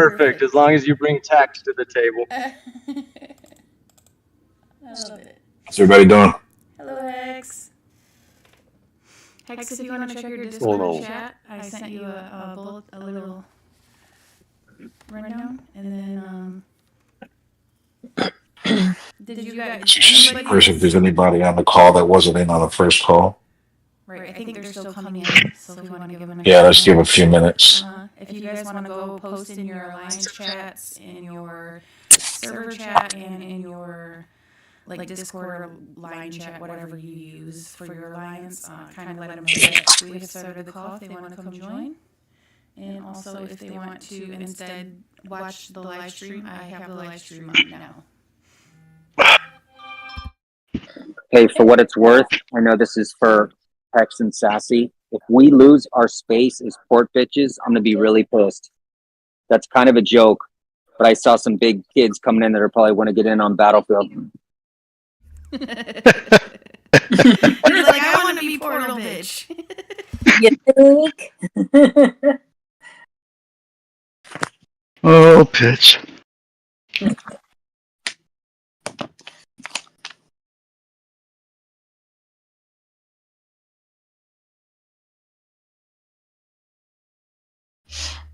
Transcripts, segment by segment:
perfect as long as you bring text to the table. I love it. What's everybody doing? Hello, Hex. Hex, if you want to check your Discord chat, I sent you a little rundown, and then did you guys? First, if there's anybody on the call that wasn't in on the first call. Right, I think they're still coming in, so if you want to give them a let's give a few minutes. If you guys want to go post in your alliance chats, in your server chat, and in your like Discord or line chat, whatever you use for your alliance, kind of let them know that we have started the call if they want to come join. And also, if they want to instead watch the live stream, I have the live stream on now. Hey, for what it's worth, I know this is for Hex and Sassy. If we lose our space as port bitches, I'm going to be really pissed. That's kind of a joke, but I saw some big kids coming in that are probably want to get in on Battlefield. He's like, I want to be Portal bitch. You think? Oh, pitch.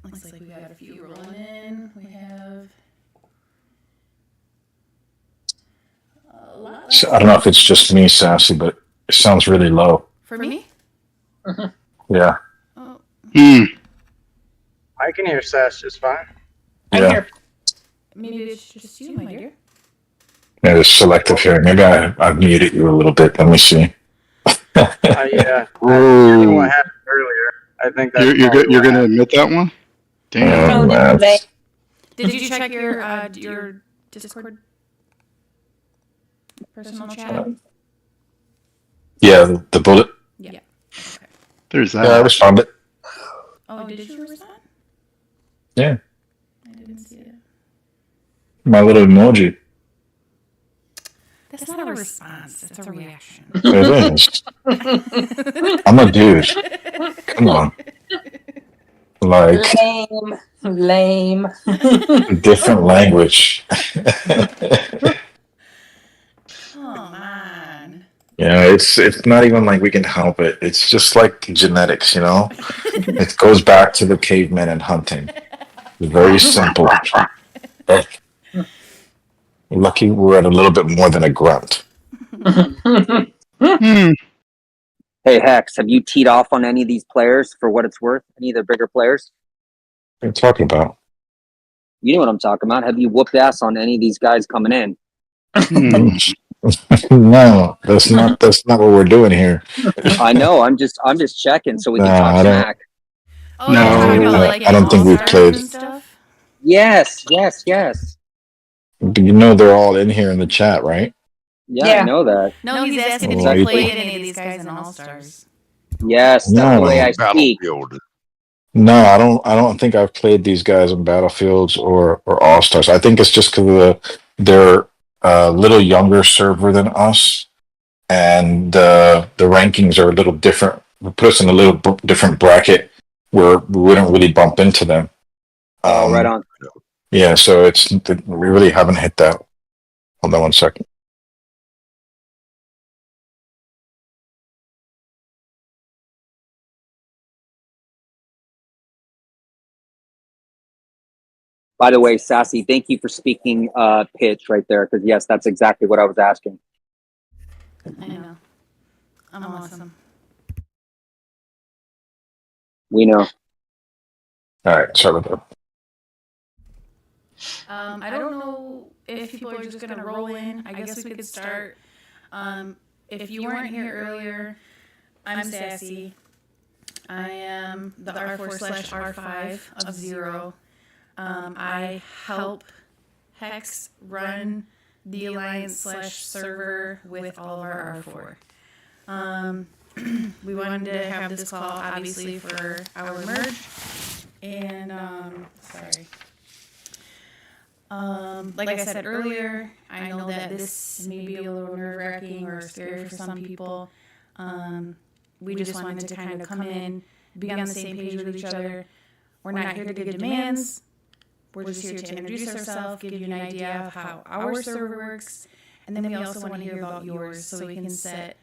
Looks like we got a few rolling in. We have a lot. So, I don't know if it's just me, Sassy, but it sounds really low. For me? Yeah. Oh. I can hear Sass just fine. Yeah. Maybe it's just you, my dear. Yeah, there's selective here. Maybe I've muted you a little bit. Let me see. Yeah. I knew what happened earlier. I think that's You're gonna admit that one? Damn. Did you check your Discord personal chat? Yeah, the bullet. Yeah. Okay. There's that. Yeah, I responded. Oh, did you respond? Yeah. I didn't see it. My little emoji. That's not a response. That's a reaction. It is. I'm a dude. Come on. Like Lame. different language. Oh man. Yeah, it's not even like we can help it. It's just like genetics, you know? It goes back to the cavemen and hunting. Very simple. Lucky we're at a little bit more than a grunt. Hey, Hex, have you teed off on any of these players for what it's worth? Any of the bigger players? What are you talking about? You know what I'm talking about. Have you whooped ass on any of these guys coming in? No, that's not what we're doing here. I know. I'm just checking so we can talk smack. Oh, No, you're talking about, like, I don't think we've All-Stars played. and stuff? Yes. You know they're all in here in the chat, right? Yeah, I know that. No, he's asking if Well, you you played think- any of these guys in All-Stars. Yes, that's No. the way I speak. No, I don't think I've played these guys in Battlefields or All Stars. I think it's just because they're a little younger server than us, and the rankings are a little different. It puts us in a little different bracket where we wouldn't really bump into them. Right on. Yeah, so we really haven't hit that. Hold on one second. By the way, Sassy, thank you for speaking pitch right there, because yes, that's exactly what I was asking. I know. I'm awesome. We know. All right, sorry about that. I don't know if people are just gonna roll in. I guess we could start. If you weren't here earlier, I'm Sassy. I am the R4/R5 of Zero. I help Hex run the Alliance/server with all of our R4. We wanted to have this call, obviously, for our merge. And, like I said earlier, I know that this may be a little nerve-wracking or scary for some people. We just wanted to kind of come in, be on the same page with each other. We're not here to give demands. we're just here to introduce ourselves, give you an idea of how our server works, and then we also want to hear about yours so we can set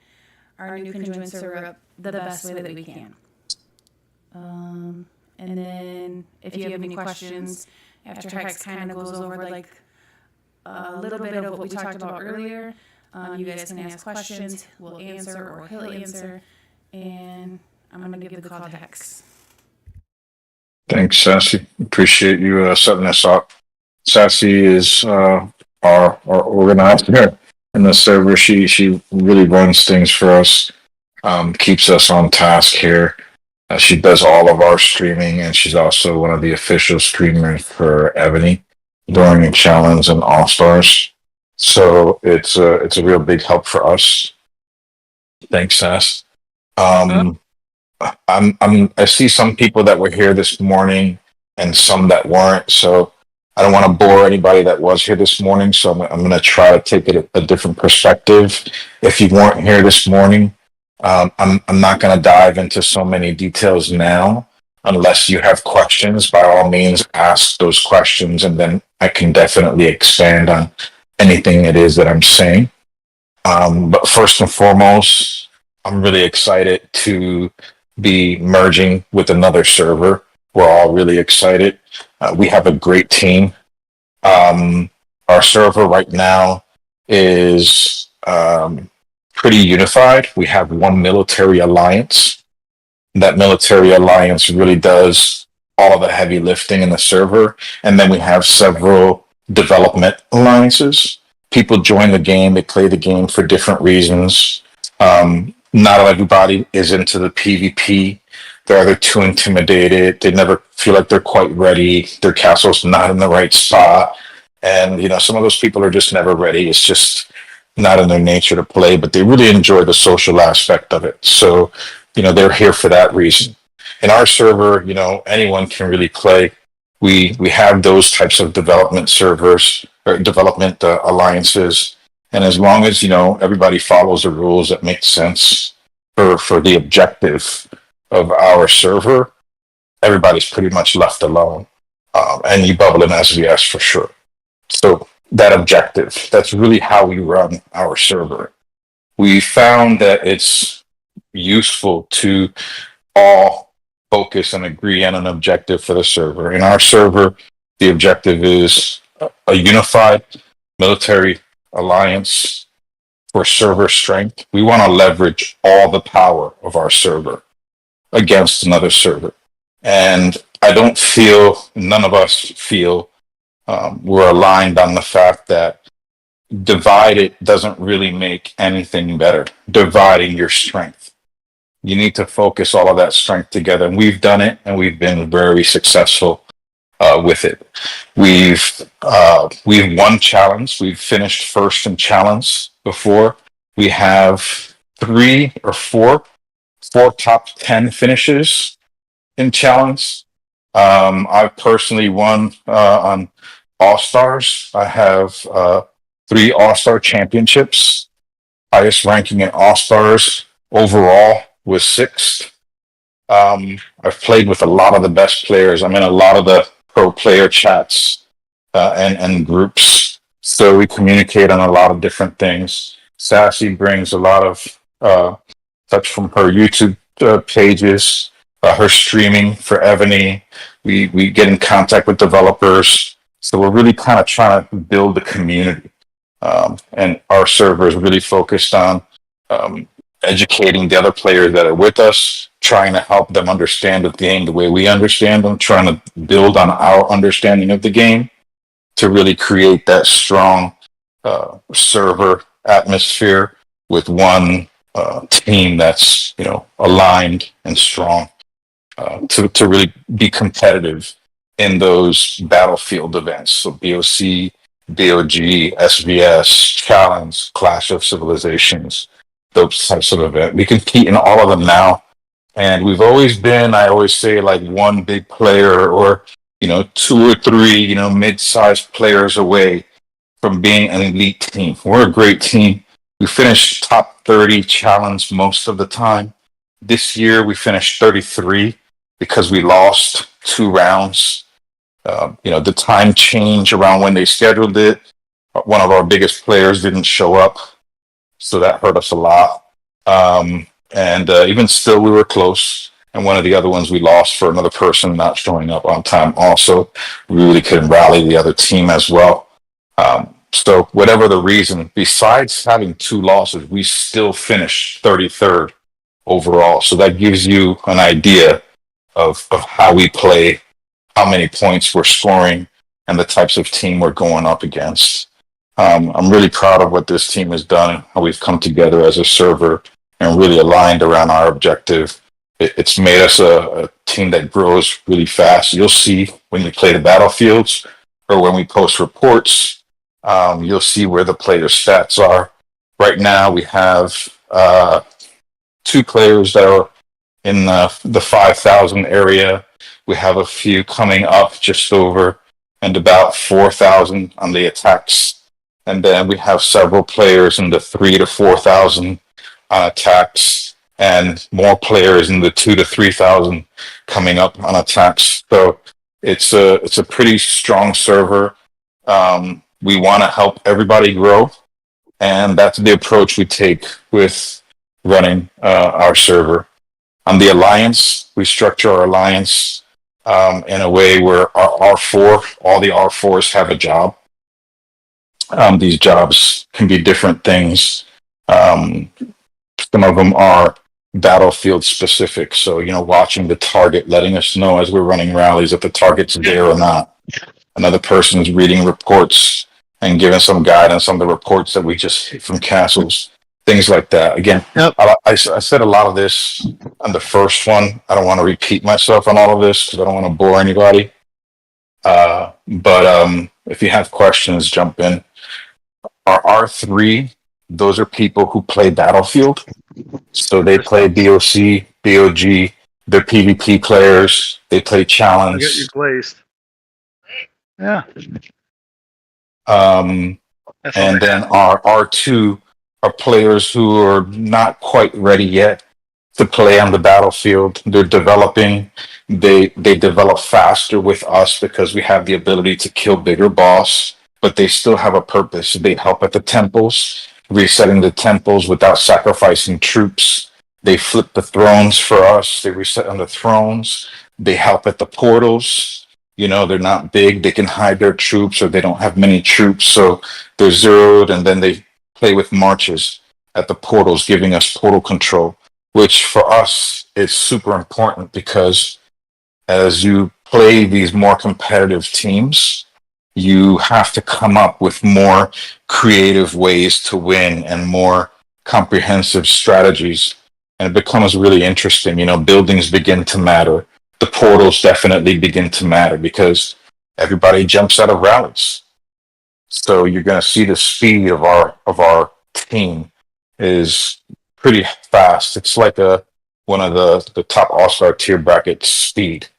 our new conjoined server up the best way that we can. And then if you have any questions, after Hex kind of goes over like a little bit of what we talked about earlier, you guys can ask questions, we'll answer or he'll answer, and I'm going to give the call to Hex. Thanks, Sassy. Appreciate you setting this up. Sassy is our organizer in the server. She really runs things for us, keeps us on task here. She does all of our streaming, and she's also one of the official streamers for Ebony during the challenge and All Stars. So it's a real big help for us. Thanks, Sass. I see some people that were here this morning and some that weren't. So I don't want to bore anybody that was here this morning. So I'm going to try to take it a different perspective. If you weren't here this morning, I'm not going to dive into so many details now. Unless you have questions, by all means, ask those questions, and then I can definitely expand on anything it is that I'm saying. But first and foremost, I'm really excited to be merging with another server. We're all really excited. We have a great team. Our server right now is pretty unified. We have one military alliance. That military alliance really does all the heavy lifting in the server. And then we have several development alliances. People join the game, they play the game for different reasons. Not everybody is into the PvP. They're either too intimidated, they never feel like they're quite ready, their castle's not in the right spot. And, you know, some of those people are just never ready. It's just not in their nature to play, but they really enjoy the social aspect of it. So, you know, they're here for that reason. In our server, you know, anyone can really play. We have those types of development servers or development alliances. And as long as, you know, everybody follows the rules that make sense for the objective of our server, everybody's pretty much left alone. And you bubble in SVS for sure. So that objective, that's really how we run our server. We found that it's useful to all focus and agree on an objective for the server. In our server, the objective is a unified military alliance for server strength. We want to leverage all the power of our server against another server. And I don't feel, none of us feel, we're aligned on the fact that divided doesn't really make anything better. Dividing your strength. You need to focus all of that strength together. And we've done it, and we've been very successful with it. We've won challenge. We've finished first in challenge before. We have 3 or 4 top 10 finishes in challenge. I've personally won on All Stars. I have 3 All-Star championships. Highest ranking in All Stars overall was 6th. I've played with a lot of the best players. I'm in a lot of the pro player chats and groups. So we communicate on a lot of different things. Sassy brings a lot of touch from her YouTube pages, her streaming for Ebony. We get in contact with developers. So we're really kind of trying to build the community. And our server is really focused on educating the other players that are with us, trying to help them understand the game the way we understand them, trying to build on our understanding of the game to really create that strong server atmosphere with one team that's, you know, aligned and strong to really be competitive in those battlefield events. So BOC, BOG, SVS, Challenge, Clash of Civilizations, those types of events. We compete in all of them now. And we've always been, I always say, like one big player or, you know, 2 or 3, you know, mid-sized players away from being an elite team. We're a great team. We finished top 30 challenge most of the time. This year we finished 33 because we lost 2 rounds The time change around when they scheduled it, one of our biggest players didn't show up, so that hurt us a lot. And even still, we were close. And one of the other ones we lost for another person not showing up on time. Also, we really couldn't rally the other team as well. So whatever the reason, besides having 2 losses, we still finished 33rd overall. So that gives you an idea of how we play, how many points we're scoring, and the types of team we're going up against. I'm really proud of what this team has done, how we've come together as a server and really aligned around our objective. It's made us a team that grows really fast. You'll see when we play the battlefields or when we post reports, you'll see where the player stats are. Right now, we have 2 players that are in the 5,000 area. We have a few coming up just over and about 4,000 on the attacks. And then we have several players in the 3,000 to 4,000 on attacks, and more players in the 2,000 to 3,000 coming up on attacks. So it's a pretty strong server. We want to help everybody grow, and that's the approach we take with running our server. On the alliance, we structure our alliance in a way where our R4, all the R4s have a job. These jobs can be different things. Some of them are battlefield specific. So, watching the target, letting us know as we're running rallies if the target's there or not. Another person is reading reports and giving some guidance on the reports that we just hit from castles, things like that. Again, Yep. I said a lot of this on the first one. I don't want to repeat myself on all of this because I don't want to bore anybody. But if you have questions, jump in. Our R3, those are people who play Battlefield. So they play BOC, BOG, they're PvP players, they play I Challenge. get you glazed. Yeah. And then our R2 are players who are not quite ready yet to play on the battlefield. They're developing. They develop faster with us because we have the ability to kill bigger boss, but they still have a purpose. They help at the temples, resetting the temples without sacrificing troops. They flip the thrones for us. They reset on the thrones. They help at the portals. They're not big. They can hide their troops, or they don't have many troops. So they're zeroed, and then they play with marches at the portals, giving us portal control, which for us is super important because as you play these more competitive teams, you have to come up with more creative ways to win and more comprehensive strategies. And it becomes really interesting. Buildings begin to matter. The portals definitely begin to matter because everybody jumps out of rallies. So you're going to see the speed of our team is pretty fast. It's like one of the top all-star tier brackets speed.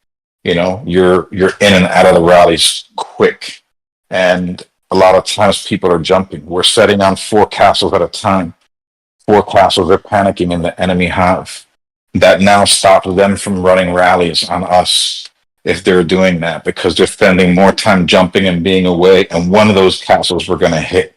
You're in and out of the rallies quick. And a lot of times people are jumping. We're setting on 4 castles at a time. 4 castles are panicking in the enemy hive. That now stops them from running rallies on us if they're doing that because they're spending more time jumping and being away. And one of those castles we're going to hit.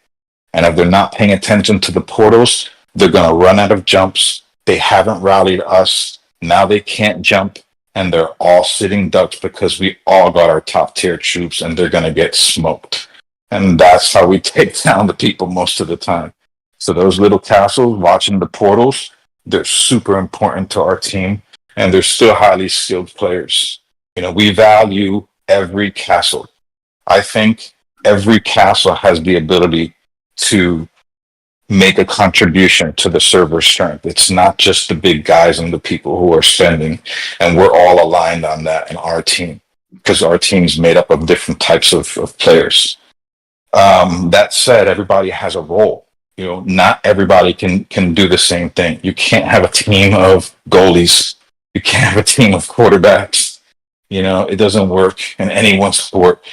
And if they're not paying attention to the portals, they're going to run out of jumps. They haven't rallied us. Now they can't jump. And they're all sitting ducks because we all got our top tier troops and they're going to get smoked. And that's how we take down the people most of the time. So those little castles watching the portals, they're super important to our team, and they're still highly skilled players. We value every castle. I think every castle has the ability to make a contribution to the server strength. It's not just the big guys and the people who are spending, and we're all aligned on that in our team because our team's made up of different types of players. That said, everybody has a role. Not everybody can do the same thing. You can't have a team of goalies. You can't have a team of quarterbacks. It doesn't work in any one sport.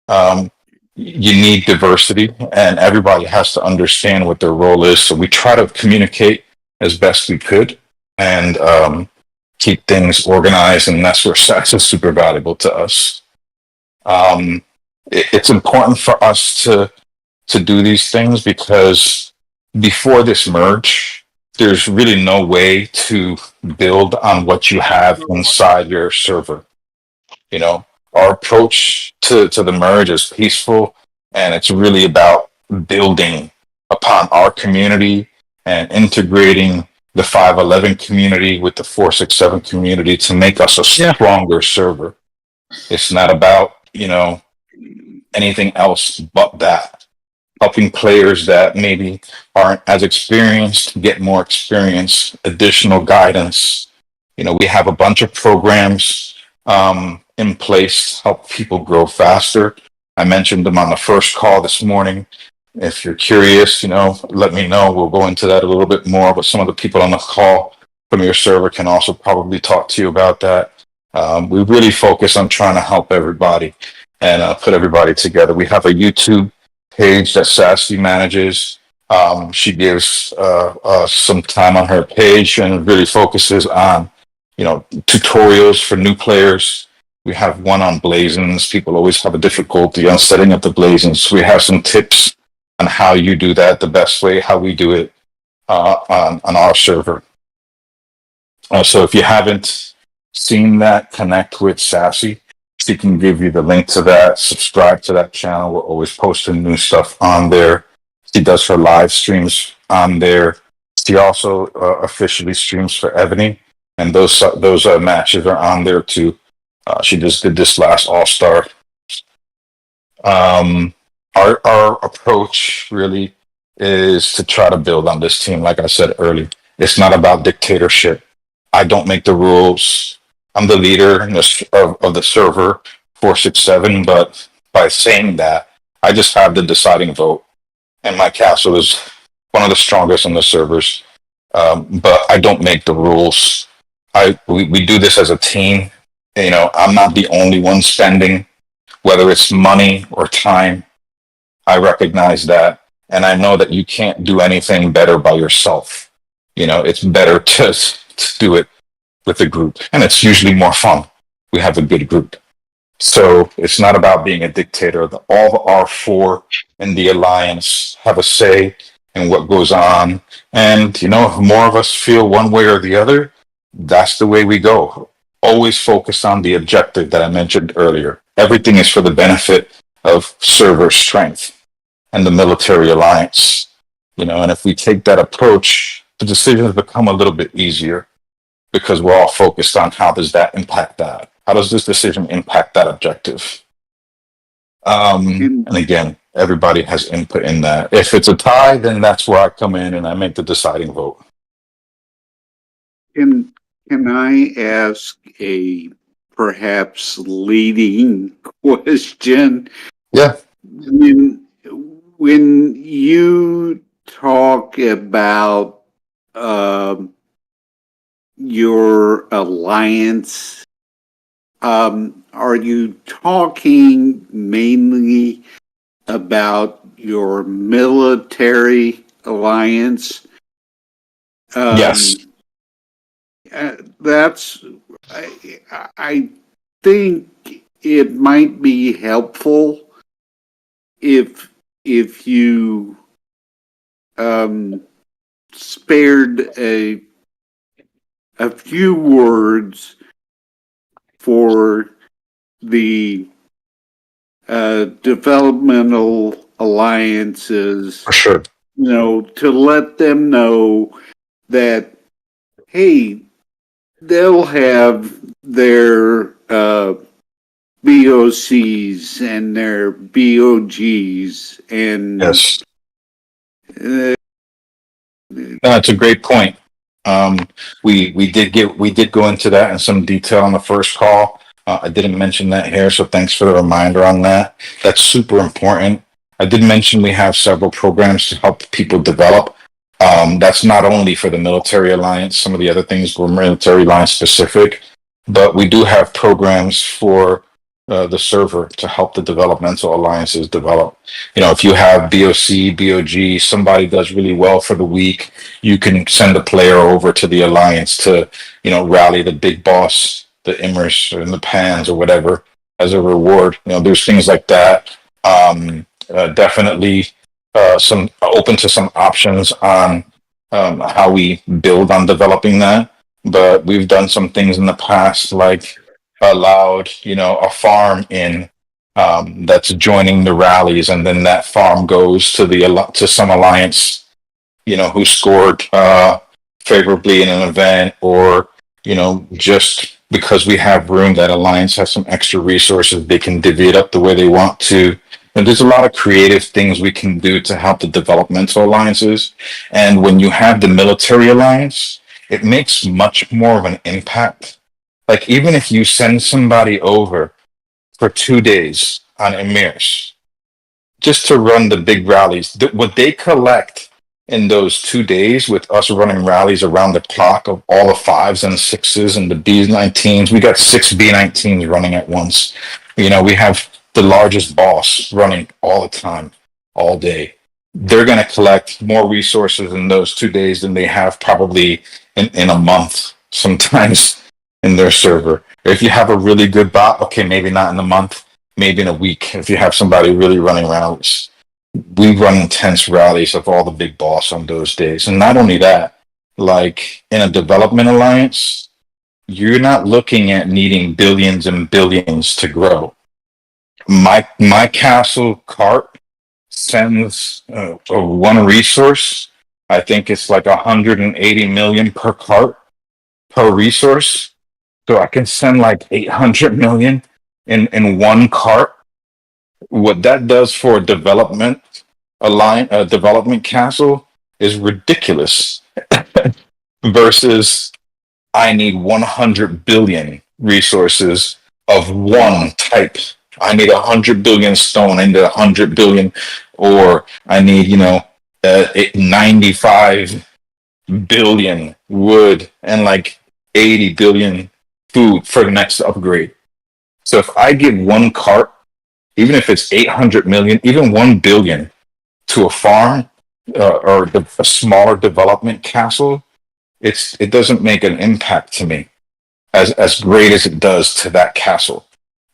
You need diversity, and everybody has to understand what their role is. So we try to communicate as best we could and keep things organized, and that's where SAS is super valuable to us. It's important for us to do these things because before this merge, there's really no way to build on what you have inside your server. You know, our approach to the merge is peaceful, and it's really about building upon our community and integrating the 511 community with the 467 community to make us a Yeah. stronger server. It's not about, anything else but that. Helping players that maybe aren't as experienced get more experience, additional guidance. We have a bunch of programs in place to help people grow faster. I mentioned them on the first call this morning. If you're curious, let me know. We'll go into that a little bit more, but some of the people on the call from your server can also probably talk to you about that. We really focus on trying to help everybody and put everybody together. We have a YouTube page that Sassy manages. She gives some time on her page and really focuses on, tutorials for new players. We have one on Blazons. People always have a difficulty on setting up the Blazons. We have some tips on how you do that the best way, how we do it on our server. So if you haven't seen that, connect with Sassy. She can give you the link to that. Subscribe to that channel. We're always posting new stuff on there. She does her live streams on there. She also officially streams for Ebony, and those matches are on there too. She just did this last All-Star. Our approach really is to try to build on this team. Like I said earlier, it's not about dictatorship. I don't make the rules. I'm the leader of the server 467, but by saying that, I just have the deciding vote, and my castle is one of the strongest on the servers. But I don't make the rules. We do this as a team. I'm not the only one spending, whether it's money or time. I recognize that, and I know that you can't do anything better by yourself. It's better to do it with a group, and it's usually more fun. We have a good group. So it's not about being a dictator. All of our four in the alliance have a say in what goes on. And, if more of us feel one way or the other, that's the way we go. Always focus on the objective that I mentioned earlier. Everything is for the benefit of server strength and the military alliance. And if we take that approach, the decisions become a little bit easier, because we're all focused on how does that impact that? How does this decision impact that objective? And again, everybody has input in that. If it's a tie, then that's where I come in and I make the deciding vote. Can I ask a perhaps leading question? Yeah. When you talk about your alliance, are you talking mainly about your military alliance? Yes. I think it might be helpful if you spared a few words for the developmental alliances. For sure. To let them know that, hey, they'll have their BOCs and their BOGs, and Yes. That's a great point. We did go into that in some detail on the first call. I didn't mention that here, so thanks for the reminder on that. That's super important. I did mention we have several programs to help people develop. That's not only for the military alliance. Some of the other things were military alliance specific, but we do have programs for the server to help the developmental alliances develop. If you have BOC, BOG, somebody does really well for the week, you can send a player over to the alliance to, rally the big boss, the Immers and the Pans or whatever, as a reward. You know, there's things like that. Definitely some open to some options on how we build on developing that. But we've done some things in the past, like allowed, you know, a farm in that's joining the rallies, and then that farm goes to to some alliance, you know, who scored favorably in an event, or you know, just because we have room, that alliance has some extra resources, they can divvy it up the way they want to. And there's a lot of creative things we can do to help the developmental alliances. And when you have the military alliance, it makes much more of an impact. Like even if you send somebody over for 2 days on Emirs, just to run the big rallies, what they collect in those 2 days with us running rallies around the clock of all the fives and sixes and the B19s. We got 6 B19s running at once. You know, we have the largest boss running all the time, all day. They're going to collect more resources in those 2 days than they have probably in a month, sometimes in their server. If you have a really good bot, okay, maybe not in a month, maybe in a week, if you have somebody really running rallies. We run intense rallies of all the big boss on those days. And not only that, like in a development alliance, you're not looking at needing billions and billions to grow. My castle cart sends one resource. I think it's like 180 million per cart per resource. So I can send like 800 million in one cart. What that does for a development castle is ridiculous. Versus I need 100 billion resources of one type. I need 100 billion stone, I need 100 billion, or I need, you know, 95 billion wood and like 80 billion food for the next upgrade. So if I give one cart, even if it's 800 million, even 1 billion to a farm or a smaller development castle, it doesn't make an impact to me as great as it does to that castle.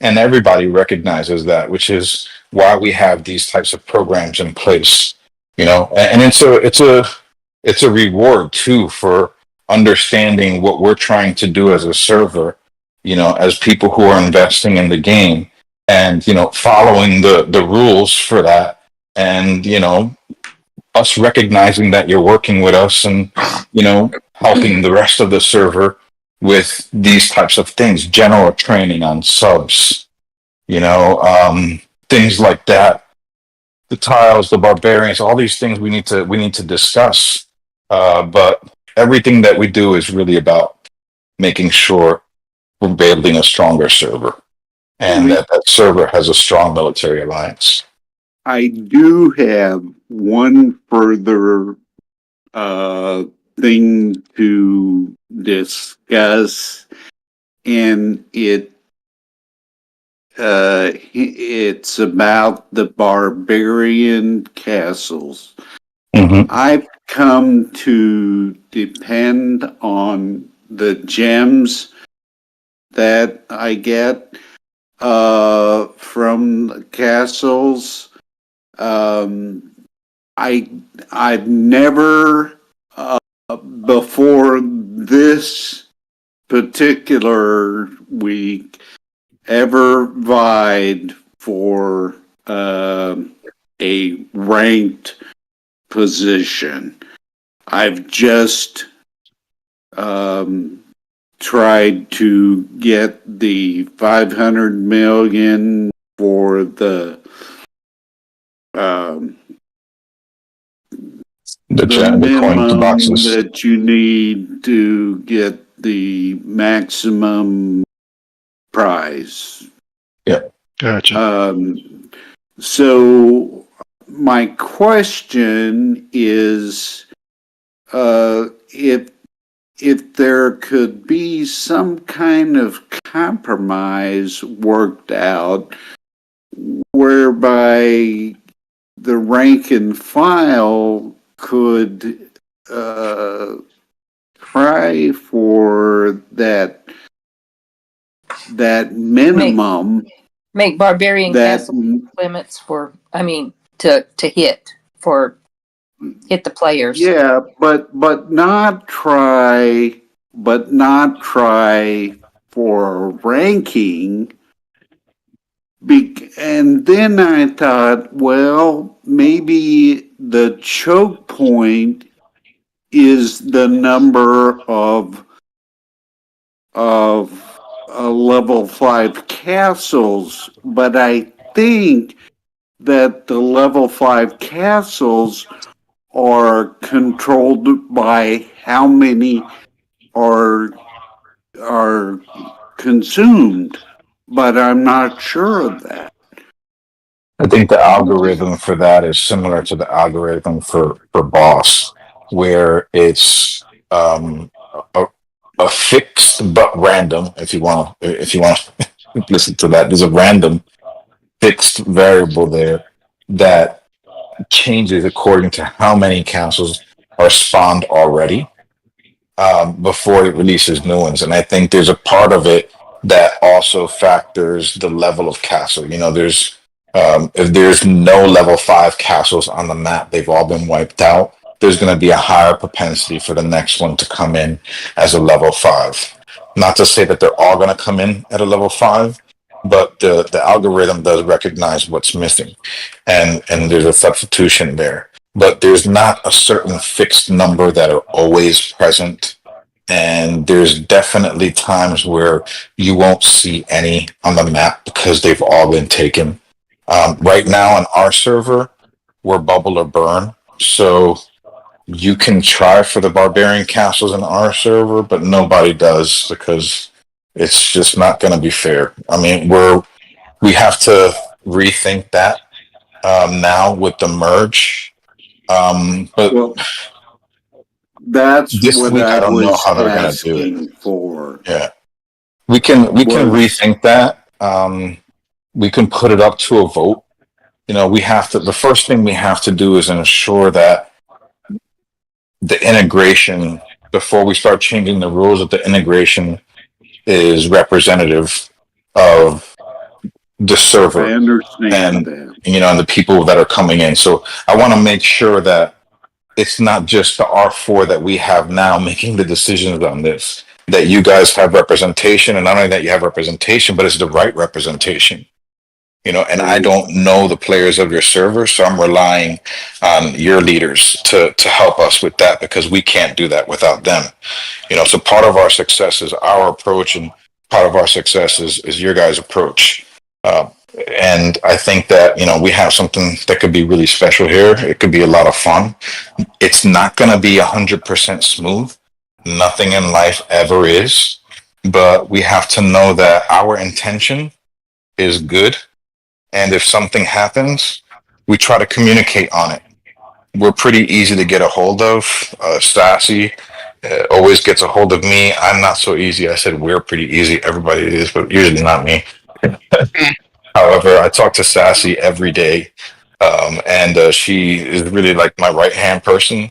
And everybody recognizes that, which is why we have these types of programs in place, you know, and it's a reward too for understanding what we're trying to do as a server, you know, as people who are investing in the game, and you know, following the rules for that, and you know, us recognizing that you're working with us, and you know, helping the rest of the server with these types of things, general training on subs, you know, things like that, the tiles, the barbarians, all these things we need to discuss. But everything that we do is really about making sure we're building a stronger server, and that server has a strong military alliance. I do have one further thing to discuss, and it's about the barbarian castles. Mm-hmm. I've come to depend on the gems that I get from the castles. I've never before this particular week ever vied for a ranked position. I've just tried to get the 500 million for the coin boxes that you need to get the maximum prize. Yeah, Gotcha. So my question is, if there could be some kind of compromise worked out whereby the rank and file could try for that minimum Make barbarian that, castle limits for, I mean, to hit the players. yeah, but not try for ranking. And then I thought, well, maybe the choke point is the number of level 5 castles, but I think that the level 5 castles are controlled by how many are consumed, but I'm not sure of that. I think the algorithm for that is similar to the algorithm for boss, where it's a, a fixed but random. If you want to listen to that, there's a random fixed variable there that changes according to how many castles are spawned already before it releases new ones. And I think there's a part of it that also factors the level of castle. You know, there's if there's no level 5 castles on the map, they've all been wiped out. There's going to be a higher propensity for the next one to come in as a level 5. Not to say that they're all going to come in at a level 5, but the algorithm does recognize what's missing, and there's a substitution there. But there's not a certain fixed number that are always present. And there's definitely times where you won't see any on the map because they've all been taken. Right now on our server, we're bubble or burn. So you can try for the barbarian castles in our server, but nobody does because it's just not going to be fair. I mean, we have to rethink that now with the merge. But Well, that's this what week, I don't know was how they're going to do it. asking for. Yeah, we can Was- rethink that. We can put it up to a vote. You know, the first thing we have to do is ensure that the integration, before we start changing the rules, that the integration is representative of the I server understand and, that. you know, and the people that are coming in. So I want to make sure that it's not just the R4 that we have now making the decisions on this, that you guys have representation, and not only that you have representation, but it's the right representation. You know, and I don't know the players of your server, so I'm relying on your leaders to help us with that, because we can't do that without them. You know, so part of our success is our approach, and part of our success is your guys' approach. And I think that, you know, we have something that could be really special here. It could be a lot of fun. It's not going to be 100% smooth. Nothing in life ever is. But we have to know that our intention is good. And if something happens, we try to communicate on it. We're pretty easy to get a hold of. Sassy always gets a hold of me. I'm not so easy. I said we're pretty easy. Everybody is, but usually not me. However, I talk to Sassy every day, and she is really like my right-hand person.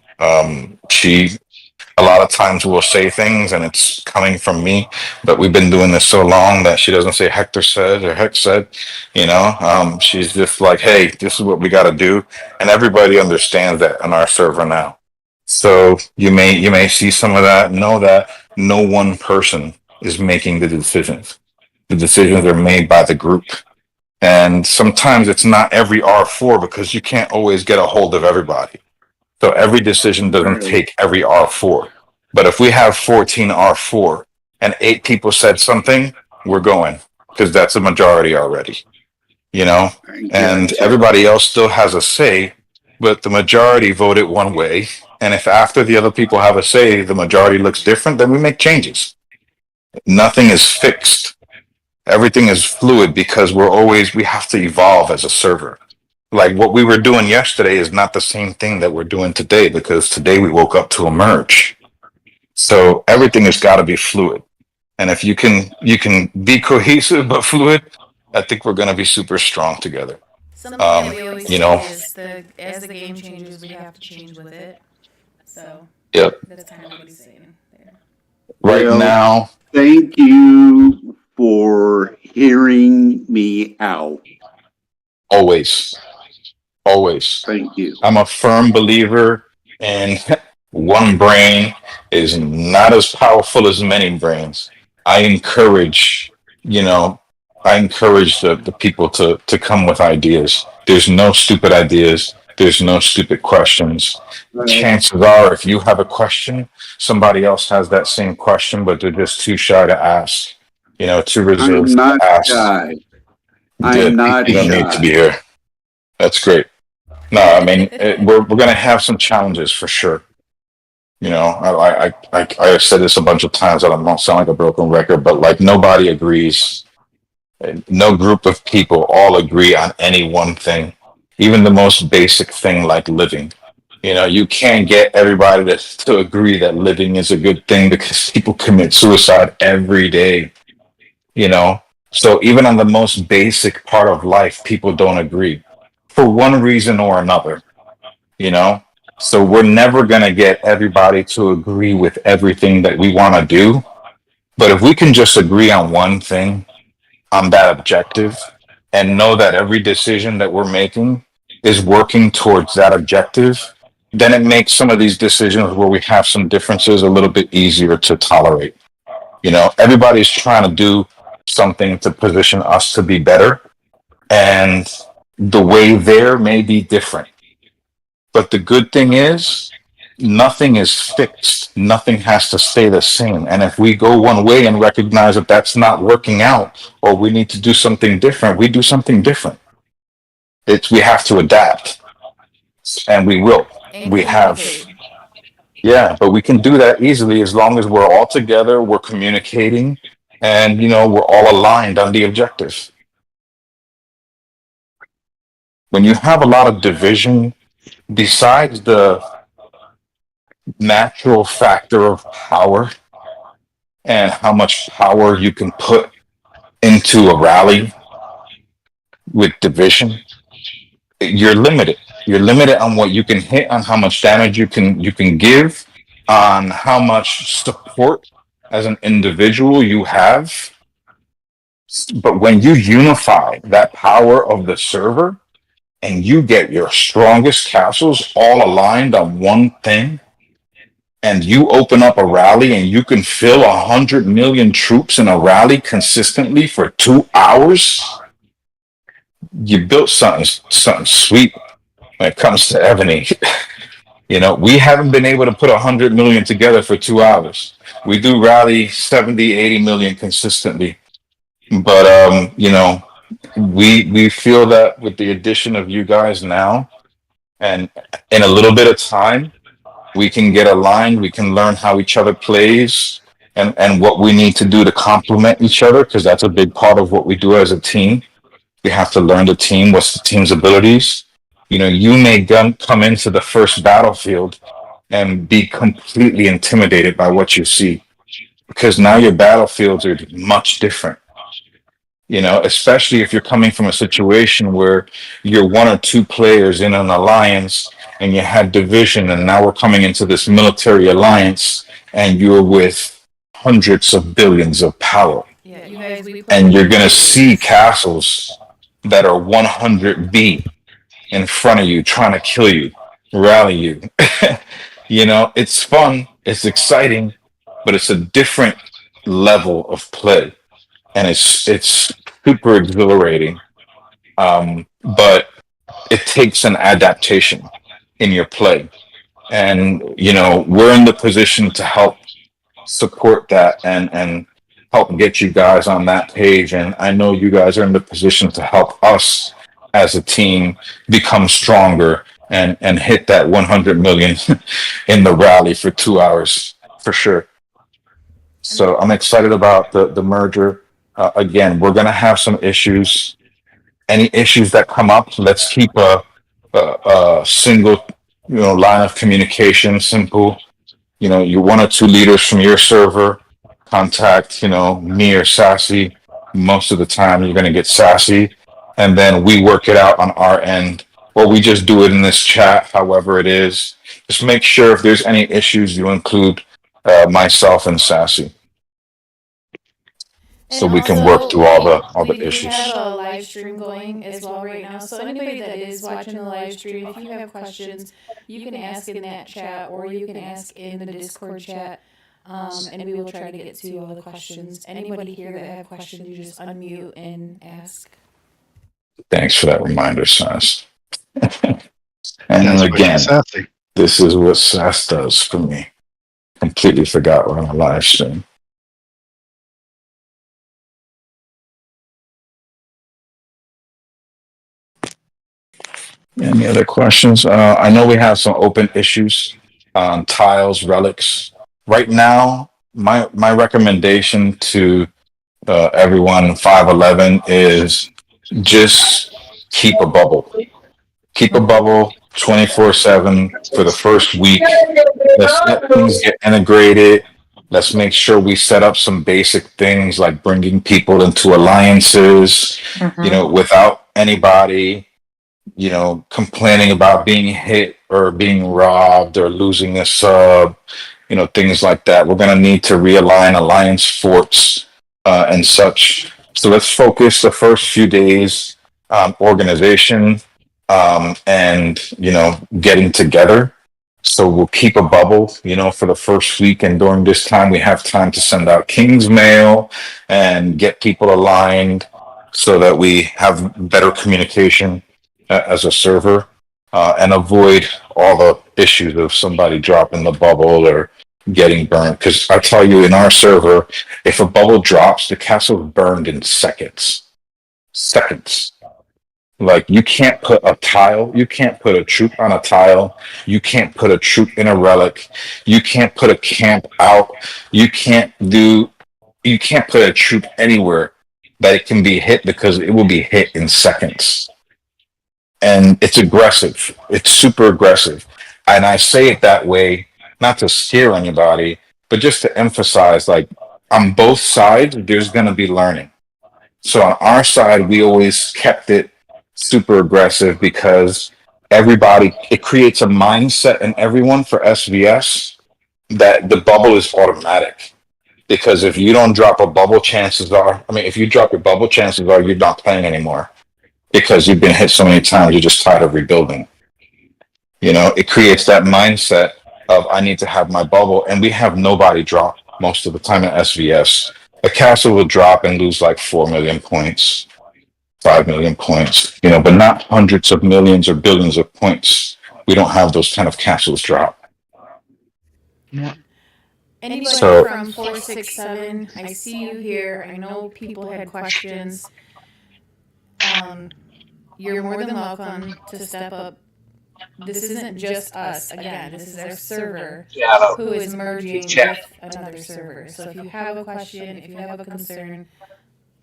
She a lot of times will say things and it's coming from me, but we've been doing this so long that she doesn't say Hector said or Heck said, you know. She's just like, hey, this is what we got to do, and everybody understands that on our server now. So you may see some of that. Know that no one person is making the decisions. The decisions are made by the group. And sometimes it's not every R4 because you can't always get a hold of everybody. So every decision doesn't take every R4. But if we have 14 R4 and 8 people said something, we're going, because that's a majority already, you know? And everybody else still has a say, but the majority voted one way. And if after the other people have a say, the majority looks different, then we make changes. Nothing is fixed. Everything is fluid because we have to evolve as a server. Like what we were doing yesterday is not the same thing that we're doing today, because today we woke up to a merge. So everything has got to be fluid. And if you can be cohesive but fluid, I think we're going to be super strong together. Something that we always you say know. is as the game changes, we have to change with it. So Yep. that's kind of what he's saying there. Right Well, now, thank you for hearing me out. Always. Always. Thank you. I'm a firm believer in one brain is not as powerful as many brains. I encourage, I encourage the people to come with ideas. There's no stupid ideas. There's no stupid questions. Chances are, if you have a question, somebody else has that same question, but they're just too shy to ask, too I'm reserved not to ask. shy. Good. I'm not You don't need to shy. be here. That's great. No, I mean, we're going to have some challenges for sure. I said this a bunch of times. I don't sound like a broken record, but like nobody agrees. No group of people all agree on any one thing, even the most basic thing like living. You can't get everybody to agree that living is a good thing because people commit suicide every day, So even on the most basic part of life, people don't agree for one reason or another, you know? So we're never going to get everybody to agree with everything that we want to do. But if we can just agree on one thing, on that objective, and know that every decision that we're making is working towards that objective, then it makes some of these decisions where we have some differences a little bit easier to tolerate. Everybody's trying to do something to position us to be better, and the way there may be different. But the good thing is, nothing is fixed. Nothing has to stay the same. And if we go one way and recognize that that's not working out, or we need to do something different, we do something different. We have to adapt, and we will. We have. Yeah, but we can do that easily as long as we're all together, we're communicating, and we're all aligned on the objective. When you have a lot of division, besides the natural factor of power and how much power you can put into a rally with division, you're limited. You're limited on what you can hit, on how much damage you can give, on how much support as an individual you have. But when you unify that power of the server and you get your strongest castles all aligned on one thing, and you open up a rally and you can fill 100 million troops in a rally consistently for 2 hours, you built something sweet when it comes to Ebony. We haven't been able to put 100 million together for 2 hours. We do rally 70, 80 million consistently. But, we feel that with the addition of you guys now, and in a little bit of time, we can get aligned. We can learn how each other plays and what we need to do to complement each other, because that's a big part of what we do as a team. We have to learn the team, what's the team's abilities. You may come into the first battlefield and be completely intimidated by what you see, because now your battlefields are much different. Especially if you're coming from a situation where you're one or two players in an alliance and you had division, and now we're coming into this military alliance and you're with hundreds of billions of power. Yeah, you guys, and you're going to see castles that are 100B in front of you trying to kill you, rally you. It's fun, it's exciting, but it's a different level of play. And it's super exhilarating, but it takes an adaptation in your play, and we're in the position to help support that and help get you guys on that page. And I know you guys are in the position to help us as a team become stronger and hit that 100 million in the rally for 2 hours for sure. So I'm excited about the merger. Again, we're going to have some issues. Any issues that come up, let's keep a single, line of communication simple. You one or two leaders from your server contact, me or Sassy. Most of the time, you're going to get Sassy, and then we work it out on our end, or we just do it in this chat. However it is, just make sure if there's any issues, you include myself and Sassy. so we can work through all we the do issues. have a live stream going as well right now. So anybody that is watching the live stream, if you have questions, you can ask in that chat or you can ask in the Discord chat. And we will try to get to all the questions. Anybody here that have questions, you just unmute and ask. Thanks for that reminder, Sass. And That's then what again, she's sassy. this is what Sass does for me. Completely forgot we're on a live stream. Any other questions? I know we have some open issues on tiles, relics. Right now, my recommendation to everyone 511 is just keep a bubble. Keep a bubble 24/7 for the first week. Let's let things get integrated. Let's make sure we set up some basic things like bringing people into alliances, without anybody, complaining about being hit or being robbed or losing a sub, things like that. We're going to need to realign alliance forts and such. So let's focus the first few days on organization and, getting together. So we'll keep a bubble, for the first week. And during this time, we have time to send out King's Mail and get people aligned so that we have better communication as a server and avoid all the issues of somebody dropping the bubble or getting burned. Because I tell you, in our server, if a bubble drops, the castle is burned in seconds. Like, you can't put a tile, you can't put a troop on a tile, you can't put a troop in a relic, you can't put a camp out, you can't put a troop anywhere that it can be hit, because it will be hit in seconds. And it's aggressive. It's super aggressive. And I say it that way, not to scare anybody, but just to emphasize, like, on both sides, there's going to be learning. So on our side, we always kept it super aggressive because it creates a mindset in everyone for SVS that the bubble is automatic. Because if you don't drop a bubble, if you drop your bubble, chances are you're not playing anymore. Because you've been hit so many times, you're just tired of rebuilding. It creates that mindset of, I need to have my bubble, and we have nobody drop most of the time in SVS. A castle will drop and lose like 4 million points, 5 million points, but not hundreds of millions or billions of points. We don't have those kind of castles drop. Anybody So- from 467, I see you here. I know people had questions. You're more than welcome to step up. This isn't just us. Again, this is our server who is merging with another server. So if you have a question, if you have a concern,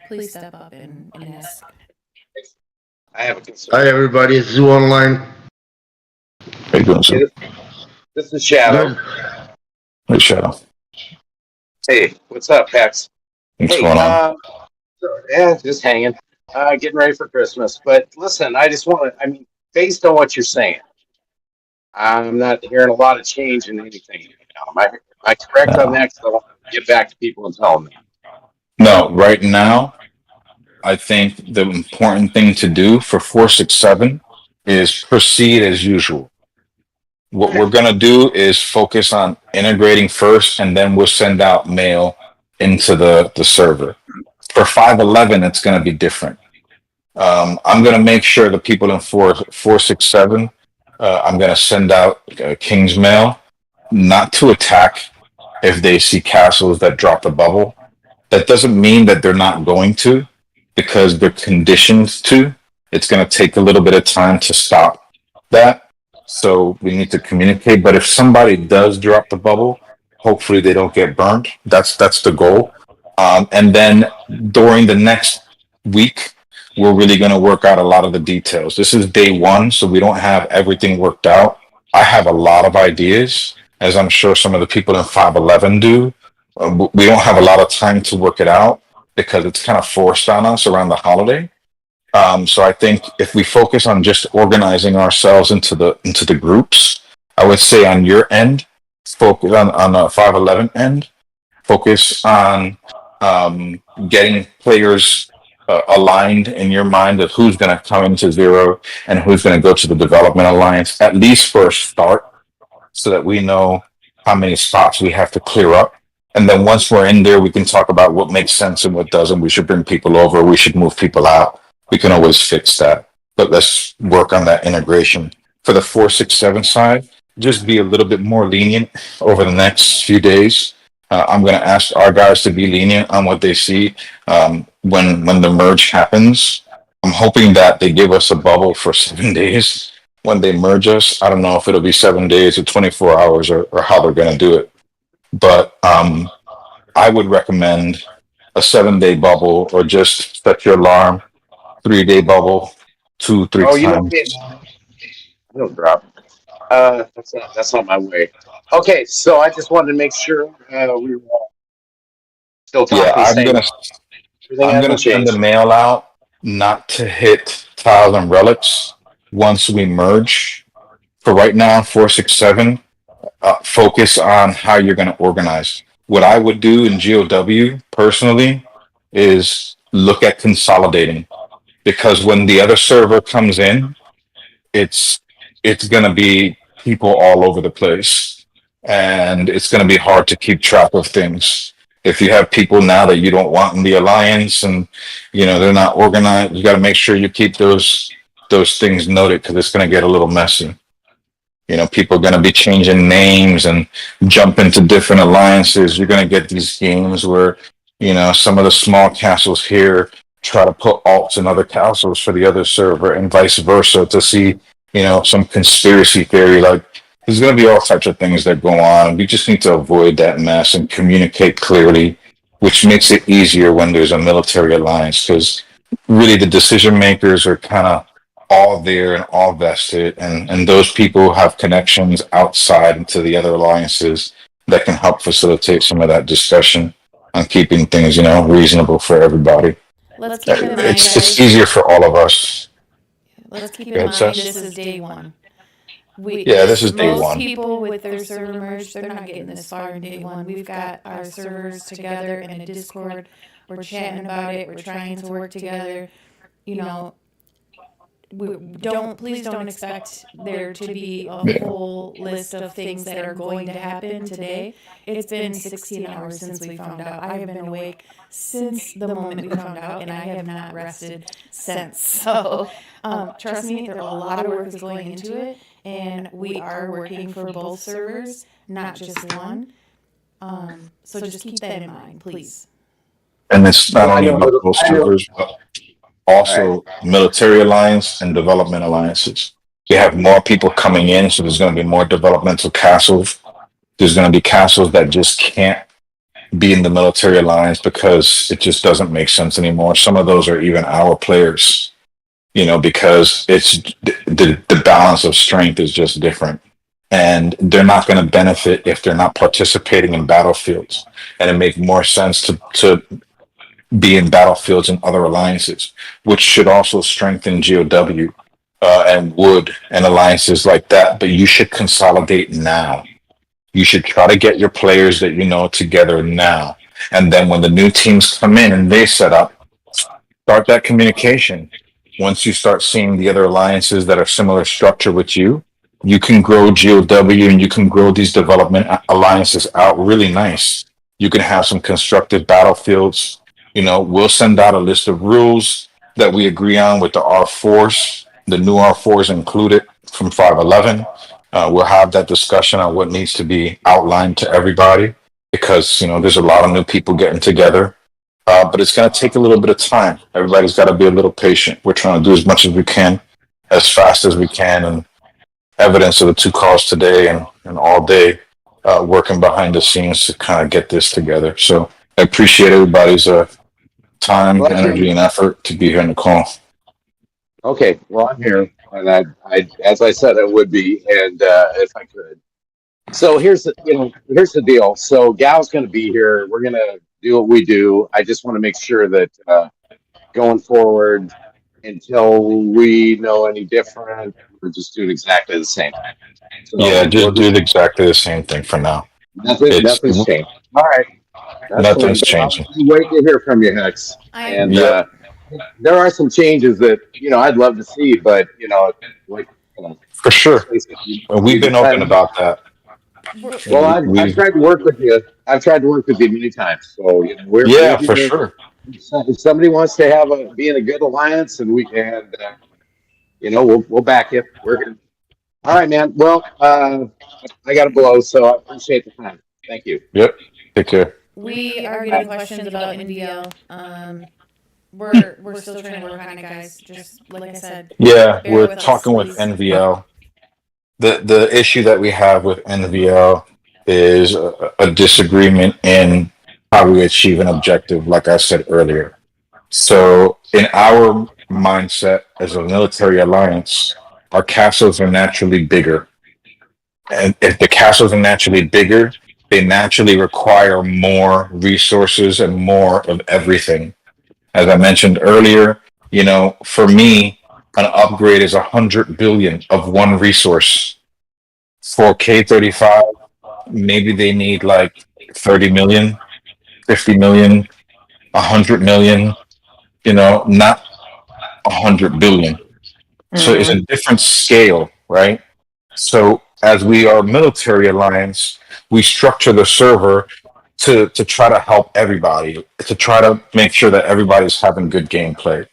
please step up and ask. I have a concern. Hi, everybody. It's Zoo Online. How you doing, sir? This is Shadow. Hey, Shadow. Hey, what's up, Pax? What's Hey, going on? just hanging. Getting ready for Christmas. But listen, I just want to, based on what you're saying, I'm not hearing a lot of change in anything. Am I correct on that? 'Cause I want to get back to people and tell them. No, right now, I think the important thing to do for 467 is proceed as usual. What we're going to do is focus on integrating first, and then we'll send out mail into the server. For 511, it's going to be different. I'm going to make sure the people in 467, I'm going to send out King's Mail, not to attack if they see castles that drop the bubble. That doesn't mean that they're not going to, because they're conditioned to. It's going to take a little bit of time to stop that. So we need to communicate. But if somebody does drop the bubble, hopefully they don't get burned. That's the goal. And then during the next week, we're really going to work out a lot of the details. This is day one, so we don't have everything worked out. I have a lot of ideas, as I'm sure some of the people in 511 do. We don't have a lot of time to work it out because it's kind of forced on us around the holiday. So I think if we focus on just organizing ourselves into the groups, I would say on your end, focus on the 511 end, focus on getting players aligned in your mind of who's going to come into zero and who's going to go to the development alliance, at least for a start, so that we know how many spots we have to clear up. And then once we're in there, we can talk about what makes sense and what doesn't. We should bring people over. We should move people out. We can always fix that. But let's work on that integration. For the 4-6-7 side, just be a little bit more lenient over the next few days. I'm going to ask our guys to be lenient on what they see when the merge happens. I'm hoping that they give us a bubble for 7 days when they merge us. I don't know if it'll be 7 days or 24 hours or how they're going to do it. But I would recommend a 7-day bubble, or just set your alarm, 3-day bubble, 2-3 times. I don't drop. That's not my way. Okay, so I just wanted to make sure we were all still talking. Yeah, I'm same. gonna send the mail out not to hit tiles and relics once we merge. For right now, 4-6-7, focus on how you're gonna organize. What I would do in GOW personally is look at consolidating, because when the other server comes in, it's gonna be people all over the place, and it's gonna be hard to keep track of things. If you have people now that you don't want in the alliance, and they're not organized, you got to make sure you keep those things noted, because it's going to get a little messy. People are going to be changing names and jumping to different alliances. You're going to get these games where some of the small castles here try to put alts in other castles for the other server, and vice versa, to see some conspiracy theory. Like, there's going to be all types of things that go on. We just need to avoid that mess and communicate clearly, which makes it easier when there's a military alliance, because really the decision makers are kind of all there and all vested, and those people have connections outside into the other alliances that can help facilitate some of that discussion on keeping things reasonable for everybody. Let's keep in mind, It's guys, easier for all of us. let's keep Go in ahead, mind, Seth. this is day one. This is day Most one. people with their server merged, they're not getting this far in day one. We've got our servers together in a Discord. We're chatting about it. We're trying to work together. Please don't expect there to be a whole list of things that are going to happen today. It's been 16 hours since we found out. I have been awake since the moment we found out, and I have not rested since. So, trust me, a lot of work is going into it, and we are working for both servers, not just one. So just keep that in mind, please. And it's not only about those servers, but also military alliance and development alliances. You have more people coming in, so there's going to be more developmental castles. There's going to be castles that just can't be in the military alliance because it just doesn't make sense anymore. Some of those are even our players, because it's the balance of strength is just different. And they're not going to benefit if they're not participating in battlefields. And it makes more sense to be in battlefields and other alliances, which should also strengthen GOW and Wood and alliances like that. But you should consolidate now. You should try to get your players that together now. And then when the new teams come in and they set up, start that communication. Once you start seeing the other alliances that are similar structure with you, you can grow GOW and you can grow these development alliances out really nice. You can have some constructive battlefields. We'll send out a list of rules that we agree on with the R4s, the new R4s included from 5.11. We'll have that discussion on what needs to be outlined to everybody, because, there's a lot of new people getting together. But it's going to take a little bit of time. Everybody's got to be a little patient. We're trying to do as much as we can, as fast as we can, and evidence of the 2 calls today and all day working behind the scenes to kind of get this together. So I appreciate everybody's time, energy, and effort to be here on the call. Okay, well, I'm here, and I as I said, I would be, and if I could. So here's the deal. So Gal's going to be here. We're going to do what we do. I just want to make sure that going forward, until we know any different, we're just doing exactly the same. So Just do exactly the same thing for now. Nothing's changed. All right. Nothing's changing. I'll wait to hear from you, Hex. And Yep. there are some changes that I'd love to see, but like For sure. We've been open decided- about that. Well, I've tried to work with you. I've tried to work with you many times. So we're Yeah, here for to- sure. If somebody wants to be in a good alliance, and we'll back you. We're good. All right, man. Well, I got to blow, so I appreciate the time. Thank you. Yep. Take care. We are getting questions about NVL. We're still trying to work on it, guys. Just like I said. Yeah, Bear we're with us, talking with please. NVL. The issue that we have with NVL is a disagreement in how we achieve an objective, like I said earlier. So in our mindset as a military alliance, our castles are naturally bigger. And if the castles are naturally bigger, they naturally require more resources and more of everything. As I mentioned earlier, for me, an upgrade is 100 billion of one resource. For K35, maybe they need like 30 million, 50 million, 100 million, not 100 billion. So it's a different scale, right? So as we are a military alliance, we structure the server to try to help everybody, to try to make sure that everybody's having good gameplay.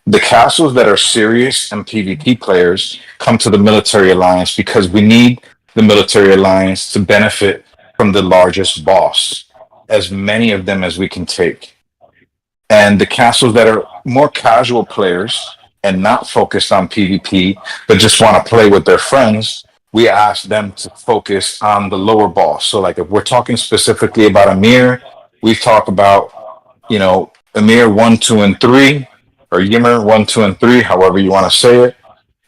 The castles that are serious and PvP players come to the military alliance because we need the military alliance to benefit from the largest boss, as many of them as we can take. And the castles that are more casual players and not focused on PvP, but just want to play with their friends, we ask them to focus on the lower boss. So like if we're talking specifically about Amir, we've talked about, Amir 1, 2, and 3, or Ymir 1, 2, and 3, however you want to say it,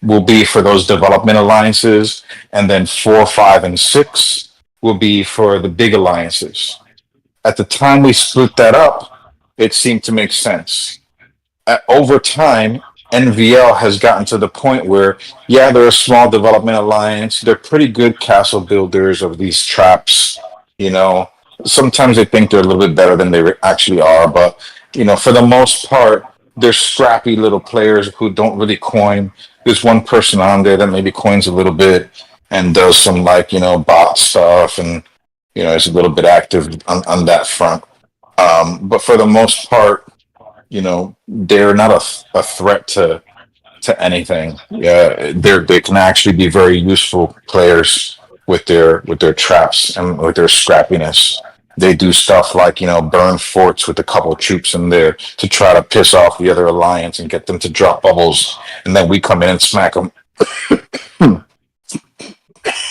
will be for those development alliances. And then 4, 5, and 6 will be for the big alliances. At the time we split that up, it seemed to make sense. Over time, NVL has gotten to the point where, they're a small development alliance. They're pretty good castle builders of these traps. Sometimes they think they're a little bit better than they actually are. But, for the most part, they're scrappy little players who don't really coin. There's one person on there that maybe coins a little bit and does some bot stuff and, is a little bit active on that front. But for the most part, they're not a threat to anything. Yeah, they can actually be very useful players with their traps and with their scrappiness. They do stuff like burn forts with a couple of troops in there to try to piss off the other alliance and get them to drop bubbles, and then we come in and smack them.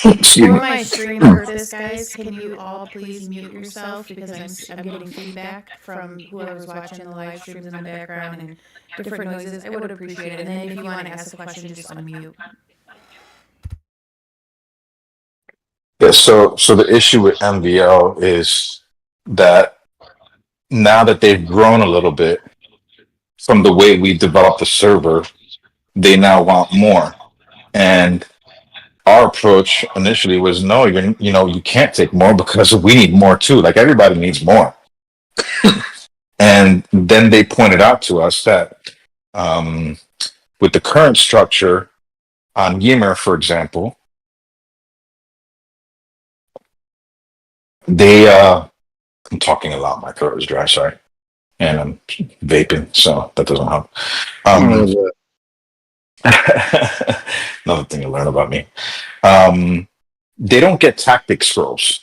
For my stream purpose, guys, can you all please mute yourself because I'm getting feedback from whoever's watching the live streams in the background and different noises. I would appreciate it. And then if you want to ask a question, just unmute. Yeah, so the issue with MVL is that now that they've grown a little bit from the way we developed the server, they now want more. And our approach initially was, no, you can't take more because we need more too. Like everybody needs more. And then they pointed out to us that with the current structure on Ymir, for example, I'm talking a lot. My throat is dry, sorry. And I'm vaping, so that doesn't help. Another thing to learn about me. They don't get tactic scrolls.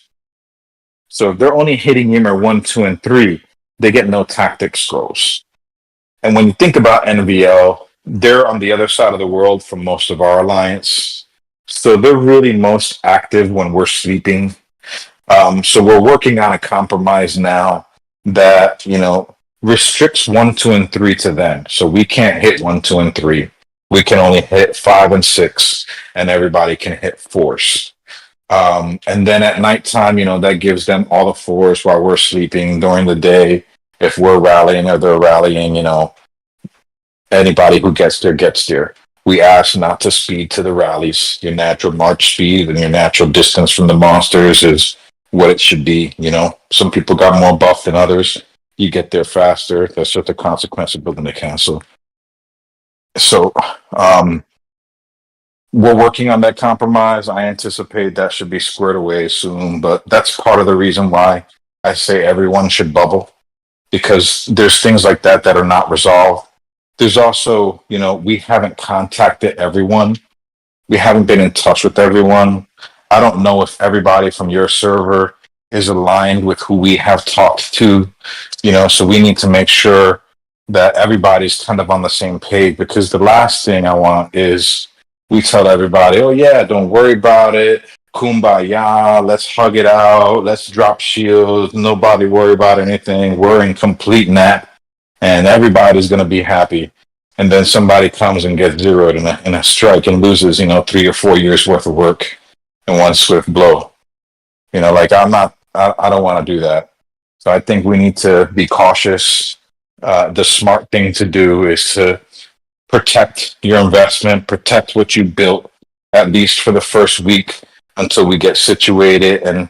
So if they're only hitting Ymir 1, 2, and 3, they get no tactic scrolls. And when you think about NVL, they're on the other side of the world from most of our alliance. So they're really most active when we're sleeping. So we're working on a compromise now that, restricts 1, 2, and 3 to them. So we can't hit 1, 2, and 3. We can only hit 5 and 6, and everybody can hit 4s. And then at nighttime, that gives them all the 4s while we're sleeping. During the day, if we're rallying or they're rallying, anybody who gets there gets there. We ask not to speed to the rallies. Your natural march speed and your natural distance from the monsters is what it should be. You know, some people got more buff than others. You get there faster. That's just a consequence of building a castle. So, we're working on that compromise. I anticipate that should be squared away soon, but that's part of the reason why I say everyone should bubble, because there's things like that that are not resolved. There's also, you know, we haven't contacted everyone. We haven't been in touch with everyone. I don't know if everybody from your server is aligned with who we have talked to, you know, so we need to make sure that everybody's kind of on the same page, because the last thing I want is we tell everybody, oh yeah, don't worry about it. Kumbaya, let's hug it out. Let's drop shields. Nobody worry about anything. We're in complete nap and everybody's going to be happy. And then somebody comes and gets zeroed in a strike and loses, you know, 3 or 4 years worth of work in one swift blow. You know, like I don't want to do that. So I think we need to be cautious. The smart thing to do is to protect your investment, protect what you built, at least for the first week until we get situated and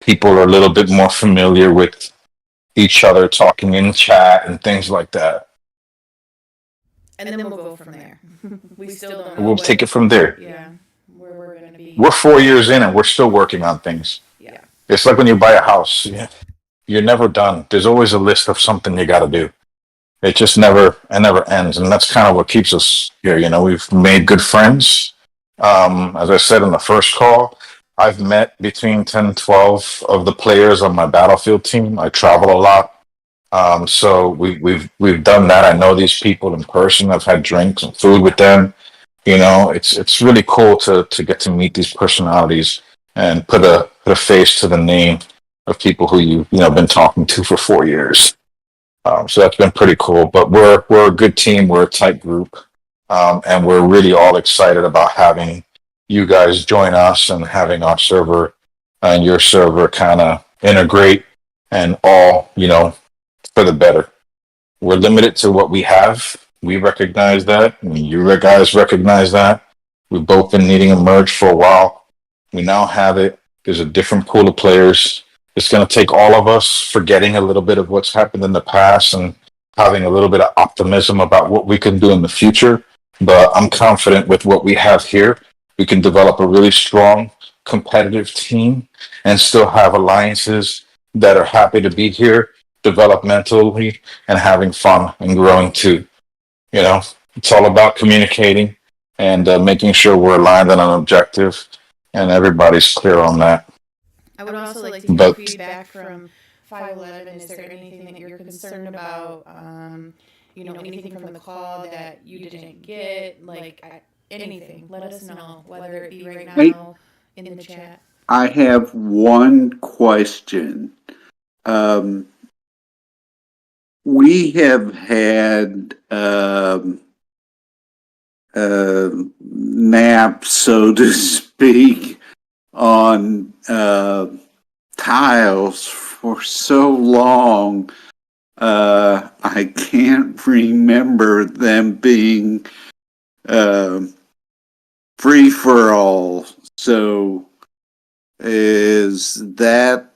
people are a little bit more familiar with each other talking in chat and things like that. And then we'll go from there. We still don't know. We'll take it from there. Yeah, where we're going to be. We're 4 years in and we're still working on things. Yeah. It's like when you buy a house. You're never done. There's always a list of something you got to do. It just never ends. And that's kind of what keeps us here. You know, we've made good friends. As I said in the first call, I've met between 10 and 12 of the players on my Battlefield team. I travel a lot. So we've done that. I know these people in person. I've had drinks and food with them. You know, it's really cool to get to meet these personalities and put a face to the name of people who you've been talking to for 4 years. So that's been pretty cool. But we're a good team. We're a tight group, and we're really all excited about having you guys join us and having our server and your server kind of integrate and all, for the better. We're limited to what we have. We recognize that. I mean, you guys recognize that. We've both been needing a merge for a while. We now have it. There's a different pool of players. It's going to take all of us forgetting a little bit of what's happened in the past and having a little bit of optimism about what we can do in the future. But I'm confident with what we have here. We can develop a really strong, competitive team and still have alliances that are happy to be here developmentally and having fun and growing too. It's all about communicating and making sure we're aligned on an objective and everybody's clear on that. I would also like to hear feedback from 511. Is there anything that you're concerned about? Anything from the call that you didn't get? Anything. Let us know, whether it be right now in the chat. I have one question. We have had naps, so to speak, on tiles for so long. I can't remember them being free for all. So is that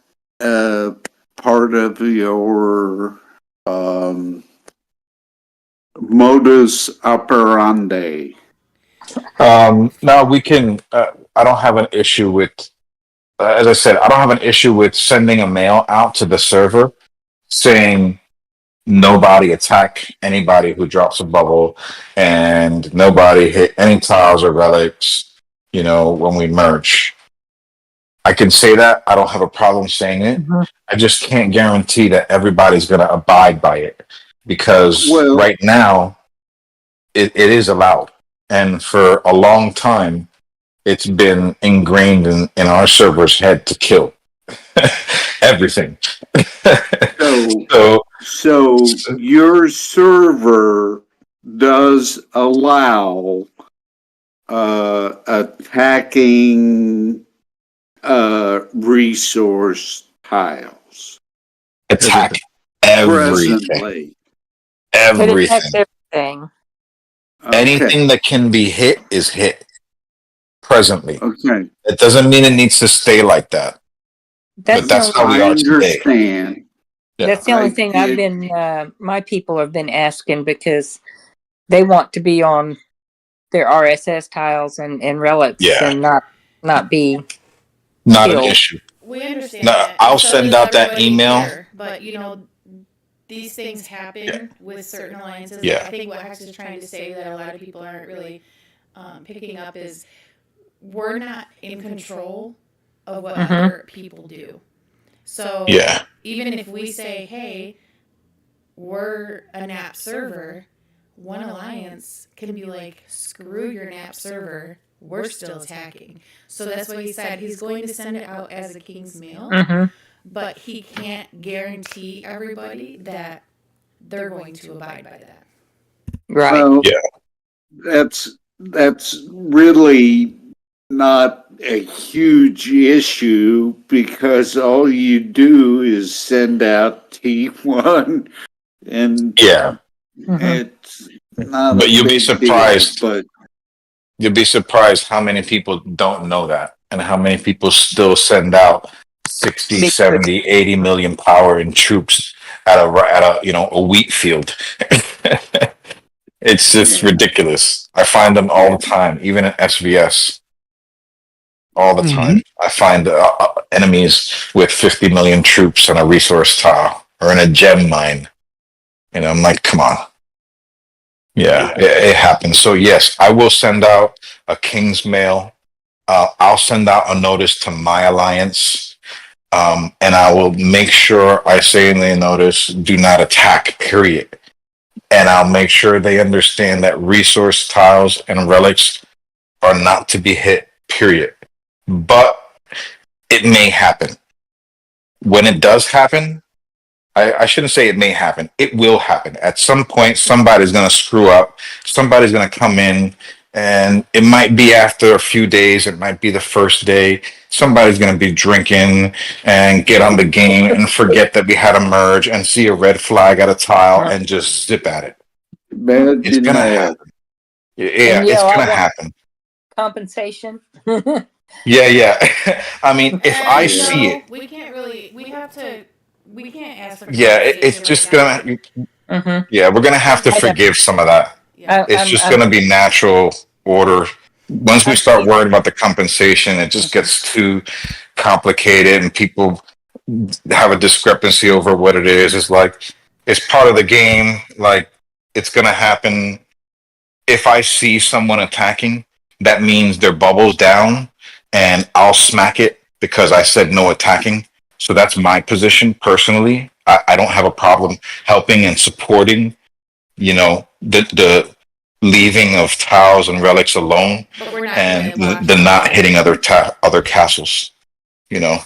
part of your modus operandi? Now we can, I don't have an issue with, as I said, I don't have an issue with sending a mail out to the server saying nobody attack anybody who drops a bubble and nobody hit any tiles or relics, when we merge. I can say that. I don't have a problem saying it. Mm-hmm. I just can't guarantee that everybody's going to abide by it because right now it is allowed. And for a long time, it's been ingrained in our server's head to kill everything. So your server does allow attacking resource tiles. Attack everything. Everything. Okay. Anything that can be hit is hit presently. Okay. It doesn't mean it needs to stay like that. But That's that's the how only, we I are today. understand. Yeah. that's the only I thing I've did- been, my people have been asking because they want to be on their RSS tiles and relics Yeah. and not be Not an killed. issue. We understand No, that. I'll and so send does out that everybody email. here, but you know, these things happen with certain alliances. Yeah. I think what Hex is trying to say that a lot of people aren't really picking up is we're not in control of what Mhm. other people do. So Yeah. even if we say, hey, we're a NAP server, one alliance can be like, screw your NAP server, we're still attacking. So that's why he said he's going to send it out as a King's Mail, Mhm. but he can't guarantee everybody that they're going to abide by that. Right. Well, Yeah. that's really not a huge issue because all you do is send out T1 and Yeah. Mhm. it's not But a you'll be big surprised. deal, but You'll be surprised how many people don't know that and how many people still send out 60, Big 70, 80 million power in troops at a wheat field. It's just Yeah. ridiculous. I find them all the time, even in SVS. All the time. I find enemies with 50 million troops on a resource tile or in a gem mine. You know, I'm like, come on. Yeah, it happens. So yes, I will send out a King's Mail. I'll send out a notice to my alliance, and I will make sure I say in the notice, "Do not attack." Period. And I'll make sure they understand that resource tiles and relics are not to be hit. Period. But it may happen. When it does happen, I shouldn't say it may happen. It will happen. At some point, somebody's going to screw up. Somebody's going to come in, and it might be after a few days. It might be the first day. Somebody's going to be drinking and get on the game and forget that we had a merge and see a red flag at a tile and just zip at it. bad It's going to enough. happen. Yeah, And it's I going to want happen. compensation. Yeah. I mean, if I And see no, it, we can't really. We can't ask for. yeah, it's compensation just right now. gonna. Yeah, we're gonna have to I know. forgive some of that. Yeah. It's just gonna be natural order. Once we I've start seen worrying about the compensation, it just gets too complicated, and people have a discrepancy over what it is. It's like it's part of the game. Like it's gonna happen. If I see someone attacking, that means their bubble's down, and I'll smack it because I said no attacking. So that's my position personally. I don't have a problem helping and supporting, the leaving of tiles and relics alone But we're not and gonna watch the not it. hitting other castles. You know,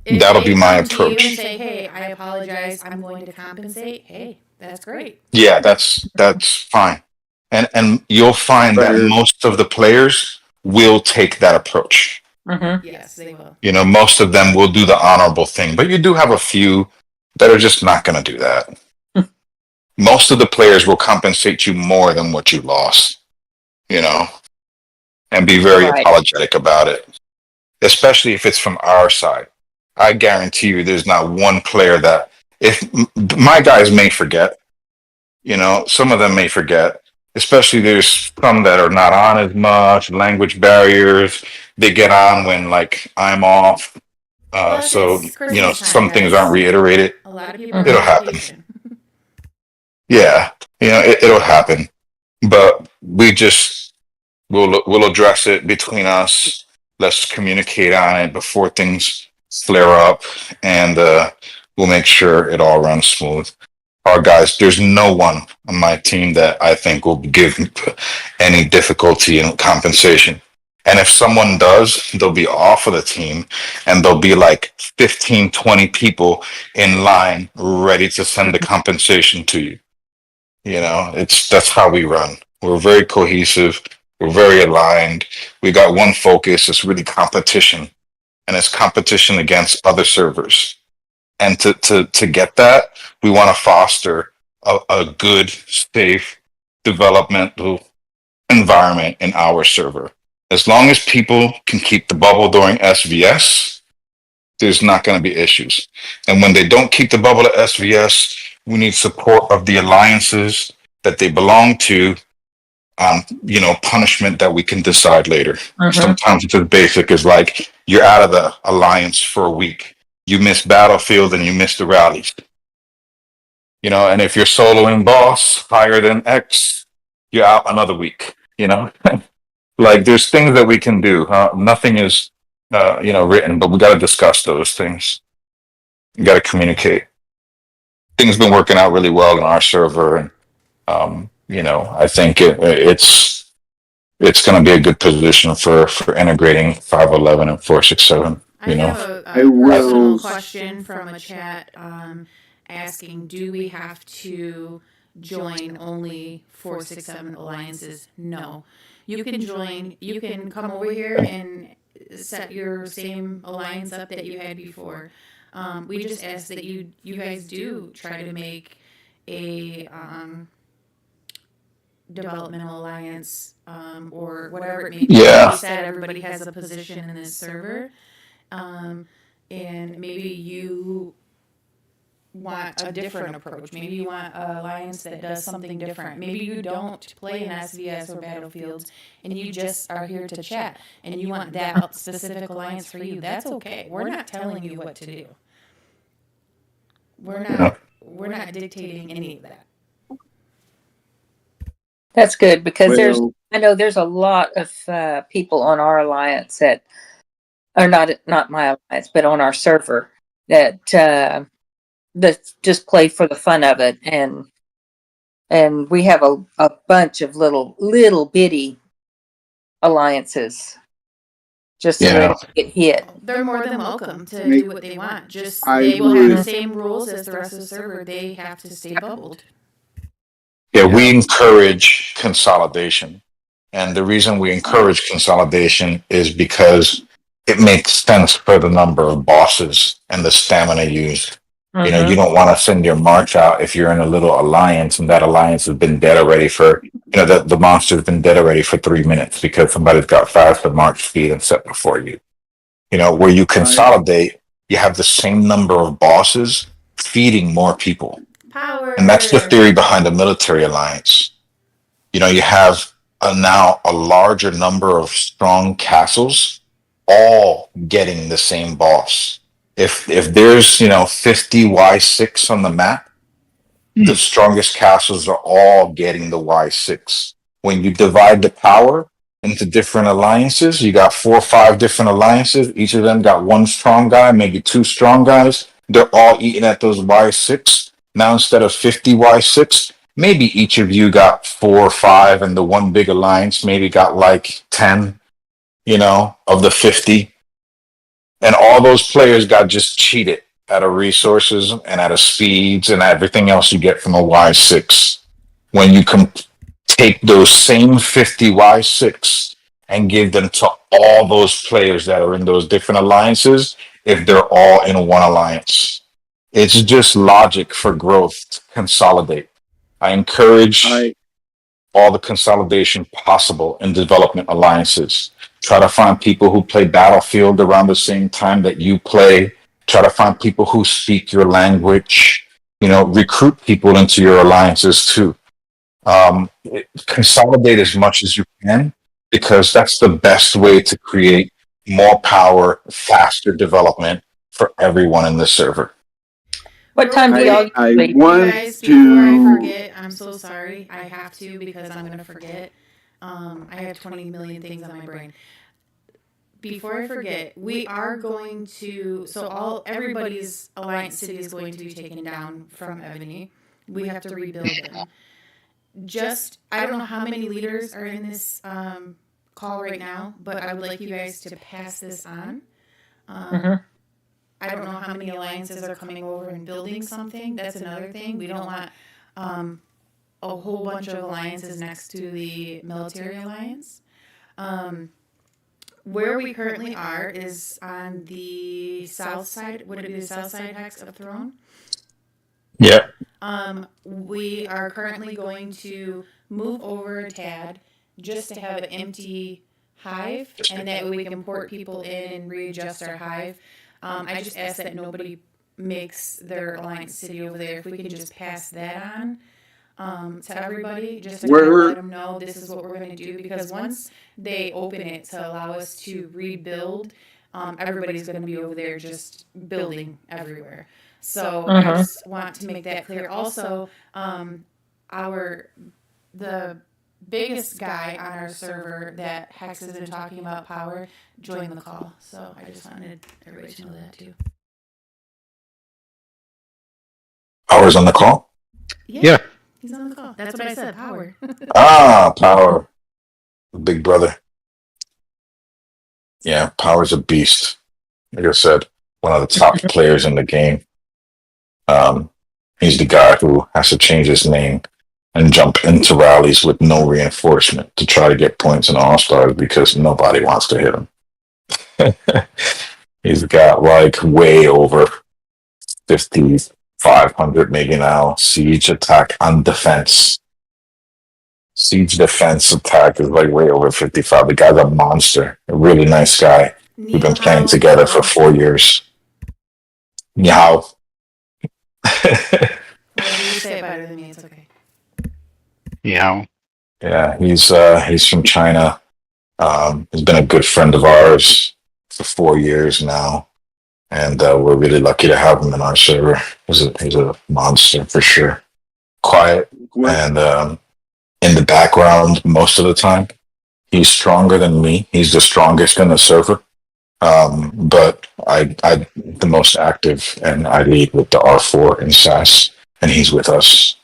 If that'll they be my come to you approach. and say, "Hey, I apologize. I'm going to compensate." Hey, that's great. Yeah, that's fine. And you'll find that Fair. most of the players will take that approach. Mm-hmm. Yes, they will. Most of them will do the honorable thing, but you do have a few that are just not going to do that. Most of the players will compensate you more than what you lost, and be very Right. apologetic about it, especially if it's from our side. I guarantee you there's not one player that, if my guys may forget, some of them may forget, especially there's some that are not on as much, language barriers. They get on when like I'm off. Plus, So, it's Christmas time, some things guys. aren't reiterated. A lot of people It'll are on happen. vacation. Yeah, it'll happen. But we'll address it between us. Let's communicate on it before things flare up, and we'll make sure it all runs smooth. Our guys, there's no one on my team that I think will give any difficulty in compensation. And if someone does, they'll be off of the team, and there'll be like 15, 20 people in line ready to send the compensation to you. That's how we run. We're very cohesive. We're very aligned. We got one focus. It's really competition, and it's competition against other servers. And to get that, we want to foster a good, safe, developmental environment in our server. As long as people can keep the bubble during SVS, there's not going to be issues. And when they don't keep the bubble at SVS, we need support of the alliances that they belong to. Punishment that we can decide later. Sometimes it's as basic as like you're out of the alliance for a week. You miss Battlefield and you miss the rallies. And if you're soloing boss higher than X, you're out another week. Like there's things that we can do. Nothing is, written, but we got to discuss those things. You got to communicate. Things been working out really well in our server, and I think it's going to be a good position for integrating 511 and 467. I have a I will- personal question from a chat asking, do we have to join only 467 alliances? No. You can come over here and set your same alliance up that you had before. We just ask that you guys do try to make a developmental alliance or whatever it may be. Yeah. You said everybody has a position in this server. And maybe you want a different approach. Maybe you want an alliance that does something different. Maybe you don't play in SVS or Battlefields and you just are here to chat and you want that specific alliance for you. That's okay. We're not telling you what to do. We're not dictating any of that. That's good because Well- I know there's a lot of people on our alliance that are not my alliance, but on our server that just play for the fun of it, and we have a bunch of little bitty alliances just so they don't get hit. They're more than welcome to do what they want. Just I they will have would- the same rules as the rest of the server. They have to stay bubbled. Yeah, we encourage consolidation. And the reason we encourage consolidation is because it makes sense for the number of bosses and the stamina used. You don't want to send your march out if you're in a little alliance and that alliance has been dead already for, the monster's been dead already for 3 minutes because somebody's got faster march speed and set before you. Where you consolidate, you have the same number of bosses feeding more people. Power. And that's the theory behind the military alliance. You have now a larger number of strong castles all getting the same boss. If there's 50 Y6 on the map, the strongest castles are all getting the Y6. When you divide the power into different alliances, you got 4 or 5 different alliances. Each of them got one strong guy, maybe 2 strong guys. They're all eating at those Y6. Now instead of 50 Y6, maybe each of you got 4 or 5, and the one big alliance maybe got like 10, of the 50. And all those players got just cheated out of resources and out of speeds and everything else you get from a Y6. When you can take those same 50 Y6 and give them to all those players that are in those different alliances, if they're all in one alliance. It's just logic for growth to consolidate. I encourage all the consolidation possible in development alliances. Try to find people who play Battlefield around the same time that you play. Try to find people who speak your language. Recruit people into your alliances too. Consolidate as much as you can because that's the best way to create more power, faster development for everyone in the server. What time do y'all I usually? want Guys, before I to. forget, I'm so sorry. I have to because I'm going to forget. I have 20 million things on my brain. Before I forget, we are going to, everybody's alliance city is going to be taken down from Ebony. We have to rebuild them. I don't know how many leaders are in this call right now, but I would like you guys to pass this on. I don't know how many alliances are coming over and building something. That's another thing. We don't want a whole bunch of alliances next to the military alliance. Where we currently are is on the south side. Would it be the south side hex of Throne? Yeah. We are currently going to move over a tad just to have an empty hive, and that way we can port people in and readjust our hive. I just ask that nobody makes their Alliance City over there. If we can just pass that on to everybody, just to kind of let them know this is what we're going to do. Because once they open it to allow us to rebuild, everybody's going to be over there just building everywhere. So I just want to make that clear. Also, the biggest guy on our server that Hex has been talking about, Power, joined the call. So I just wanted everybody to know that too. Power's on the call? Yeah. He's on the call. That's what I said, Power. Power. Big brother. Yeah, Power's a beast. Like I said, one of the top players in the game. He's the guy who has to change his name and jump into rallies with no reinforcement to try to get points in All-Stars because nobody wants to hit him. He's got like way over 5,500 maybe now. Siege attack on defense. Siege defense attack is like way over 55. The guy's a monster. A really nice guy. We've been playing together for 4 years. Meow. Whatever you say better than me, it's okay. Yeah. Yeah, he's from China. He's been a good friend of ours for 4 years now, and we're really lucky to have him in our server. He's a monster for sure. Quiet and in the background most of the time. He's stronger than me. He's the strongest in the server. But I the most active, and I lead with the R4 in SAS, and he's with us.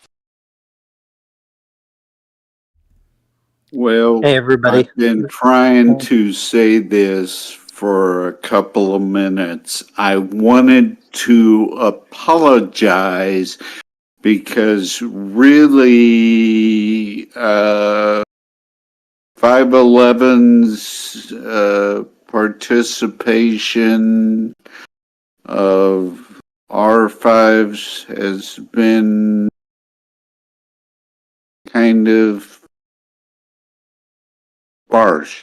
Well, Hey, everybody. I've been trying to say this for a couple of minutes. I wanted to apologize because really 511's participation of R5s has been kind of sparse.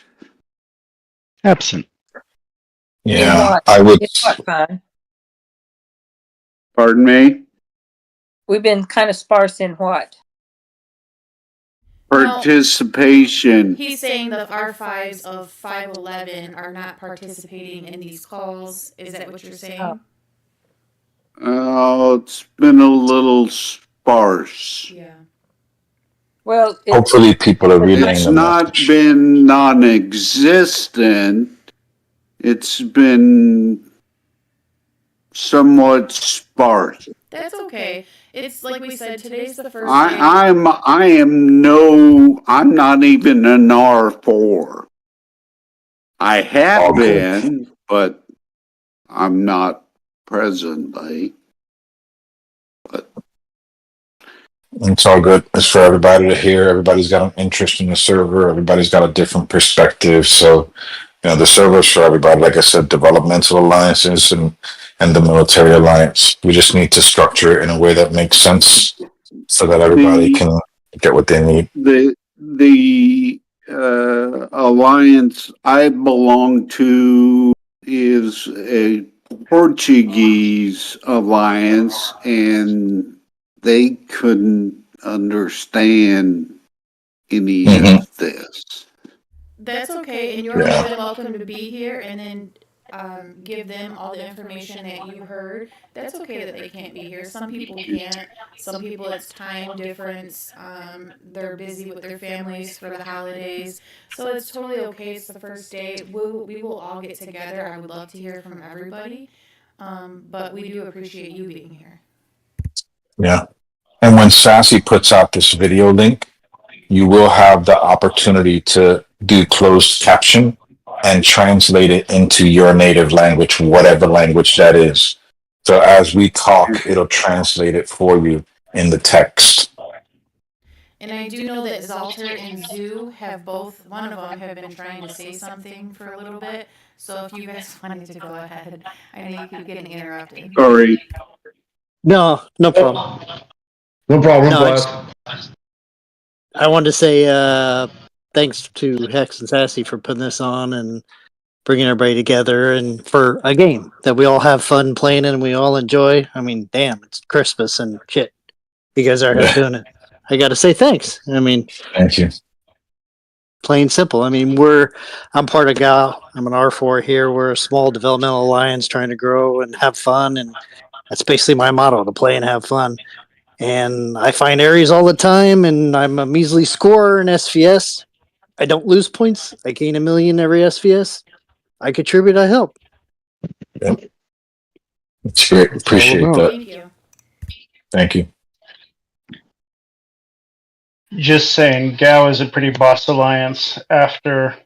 Absent. Yeah, I would. It's not fun. Pardon me? We've been kind of sparse in what? Participation. He's saying the R5s of 511 are not participating in these calls. Is that what you're saying? Oh, it's been a little sparse. Yeah. Well, Hopefully, people are relaying It's the not message. been non-existent. It's been somewhat sparse. That's okay. It's like we said, today's the first day. I'm not even an R4. I have All good. been, but I'm not presently. It's all good. It's for everybody to hear. Everybody's got an interest in the server. Everybody's got a different perspective. So, the server's for everybody. Like I said, developmental alliances and the military alliance. We just need to structure it in a way that makes sense so that everybody can get what they need. The alliance I belong to is a Portuguese alliance, and they couldn't understand any of this. That's okay, and you're more than welcome to be here and then give them all the information that you heard. That's okay that they can't be here. Some people can't. Some people it's time difference. They're busy with their families for the holidays. So it's totally okay. It's the first day. We will all get together. I would love to hear from everybody. But we do appreciate you being here. Yeah. And when Sassy puts out this video link, you will have the opportunity to do closed caption and translate it into your native language, whatever language that is. So as we talk, it'll translate it for you in the text. And I do know that Zalter and Zoo have both, one of them have been trying to say something for a little bit. So if you guys wanted to go ahead, I know you keep getting interrupted. Sorry. No problem. No problem, No, boss. I wanted to say thanks to Hex and Sassy for putting this on, and bringing everybody together and for a game that we all have fun playing and we all enjoy. I mean, damn, it's Christmas and shit. You guys are Yeah. doing it. I got to say thanks. I mean, Thank you. plain simple. I mean, I'm part of GAL. I'm an R4 here. We're a small developmental alliance trying to grow and have fun. And that's basically my motto, to play and have fun. And I find Aries all the time, and I'm a measly scorer in SVS. I don't lose points. I gain 1 million every SVS. I contribute, I help. It's great. Appreciate about. that. Thank you. Thank you. Just saying, GAO is a pretty boss alliance after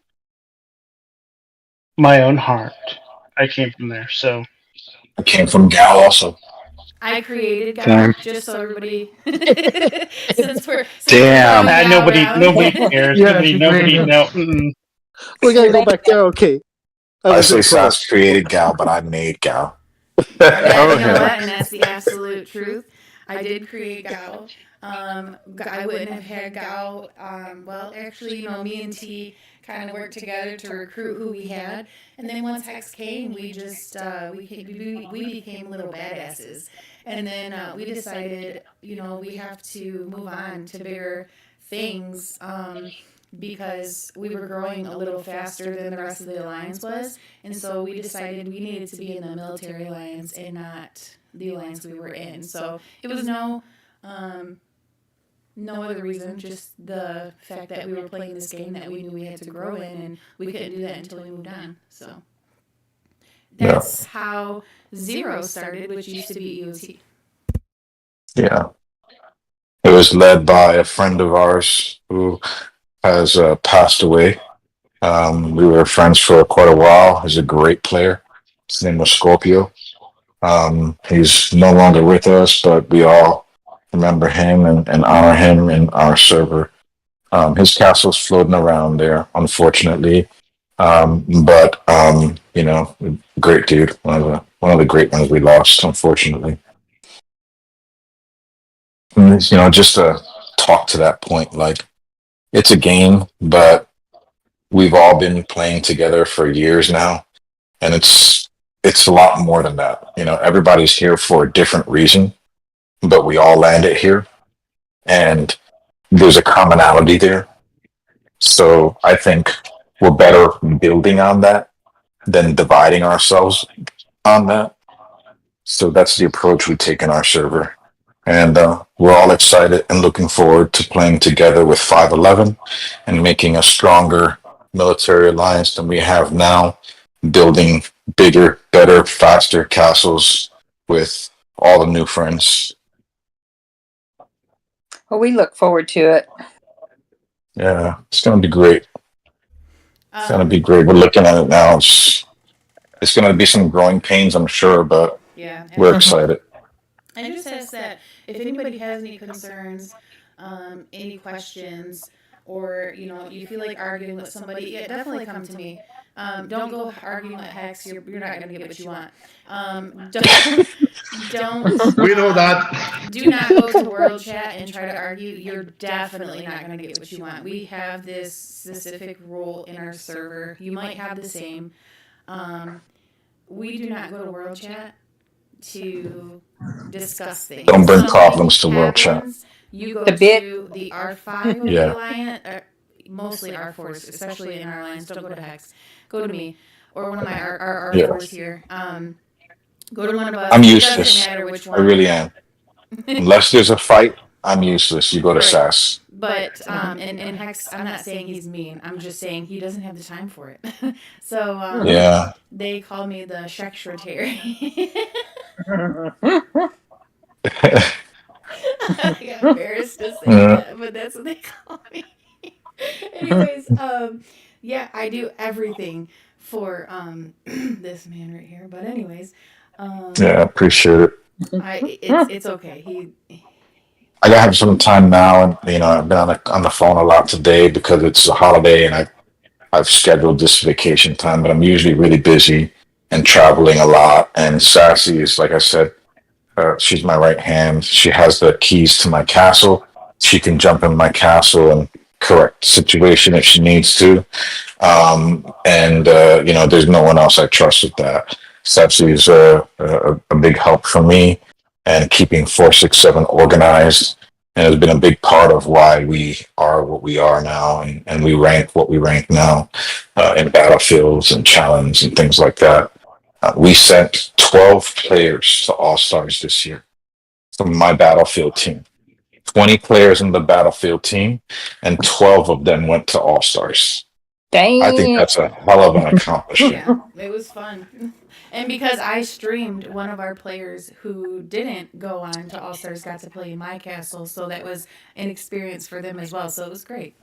my own heart. I came from there, so. I came from Gal also. I created GAO Damn. just so everybody. since we're Damn. going Nobody GAO nobody round. cares. Yeah, nobody, you nobody, agree. no. Mm-mm. We got to go back there. Okay. I say Sas created Gal, but I made Gal. Yeah, Oh, you know yeah. what? And that's the absolute truth. I did create GAO. I wouldn't have had GAO. Well, actually, me and T kind of worked together to recruit who we had. And then once Hex came, we just we became little badasses. And then we decided, we have to move on to bigger things. Because we were growing a little faster than the rest of the alliance was. And so we decided we needed to be in the military alliance and not the alliance we were in. So it was no other reason, just the fact that we were playing this game that we knew we had to grow in, and we couldn't do that until we moved on. So that's how Zero started, which used to be EOT. Yeah. It was led by a friend of ours who has passed away. We were friends for quite a while. He's a great player. His name was Scorpio. He's no longer with us, but we all remember him and honor him in our server. His castle's floating around there, unfortunately. But great dude. One of the great ones we lost, unfortunately. And, just to talk to that point, like, it's a game, but we've all been playing together for years now, and it's a lot more than that. Everybody's here for a different reason, but we all landed here, and there's a commonality there. So I think we're better building on that than dividing ourselves on that. So that's the approach we take in our server. And we're all excited and looking forward to playing together with 511 and making a stronger military alliance than we have now, building bigger, better, faster castles with all the new friends. Well, we look forward to it. Yeah, it's going to be great. It's going to be great. We're looking at it now. It's going to be some growing pains, I'm sure, but Yeah. we're excited. I just ask that if anybody has any concerns, any questions, or you feel like arguing with somebody, yeah, definitely come to me. Don't go arguing with Hex. You're not gonna get what you want. Don't. We know that. Do not go to World Chat and try to argue. You're definitely not gonna get what you want. We have this specific rule in our server. You might have the same. We do not go to World Chat to discuss things. Don't bring Something problems to World Chat. happens, you go The bit- to the R5 of Yeah. the alliance, mostly R4s, especially in our alliance. Don't go to Hex. Go to me or one of my our R4s here. Go to one of us. I'm It useless. doesn't matter which one. I really am. Unless there's a fight, I'm useless. You go to Right. SAS. But and Hex, I'm not saying he's mean. I'm just saying he doesn't have the time for it. So Yeah. they call me the secretary. I got embarrassed to say that, but that's what they call me. Anyways, yeah, I do everything for this man right here. But anyways, Yeah, I appreciate it. it's okay. I gotta have some time now, and I've been on the phone a lot today because it's a holiday, and I've scheduled this vacation time, but I'm usually really busy and traveling a lot. And Sassy is, like I said, she's my right hand. She has the keys to my castle. She can jump in my castle and correct situation if she needs to. There's no one else I trust with that. Sepsi is a big help for me and keeping 467 organized, and has been a big part of why we are what we are now, and we rank what we rank now in battlefields and challenge and things like that. We sent 12 players to All Stars this year from my battlefield team. 20 players in the battlefield team, and 12 of them went to All Stars. Dang. I think that's a hell of an accomplishment. Yeah, it was fun. And because I streamed, one of our players who didn't go on to All Stars got to play in my castle, so that was an experience for them as well. So it was great.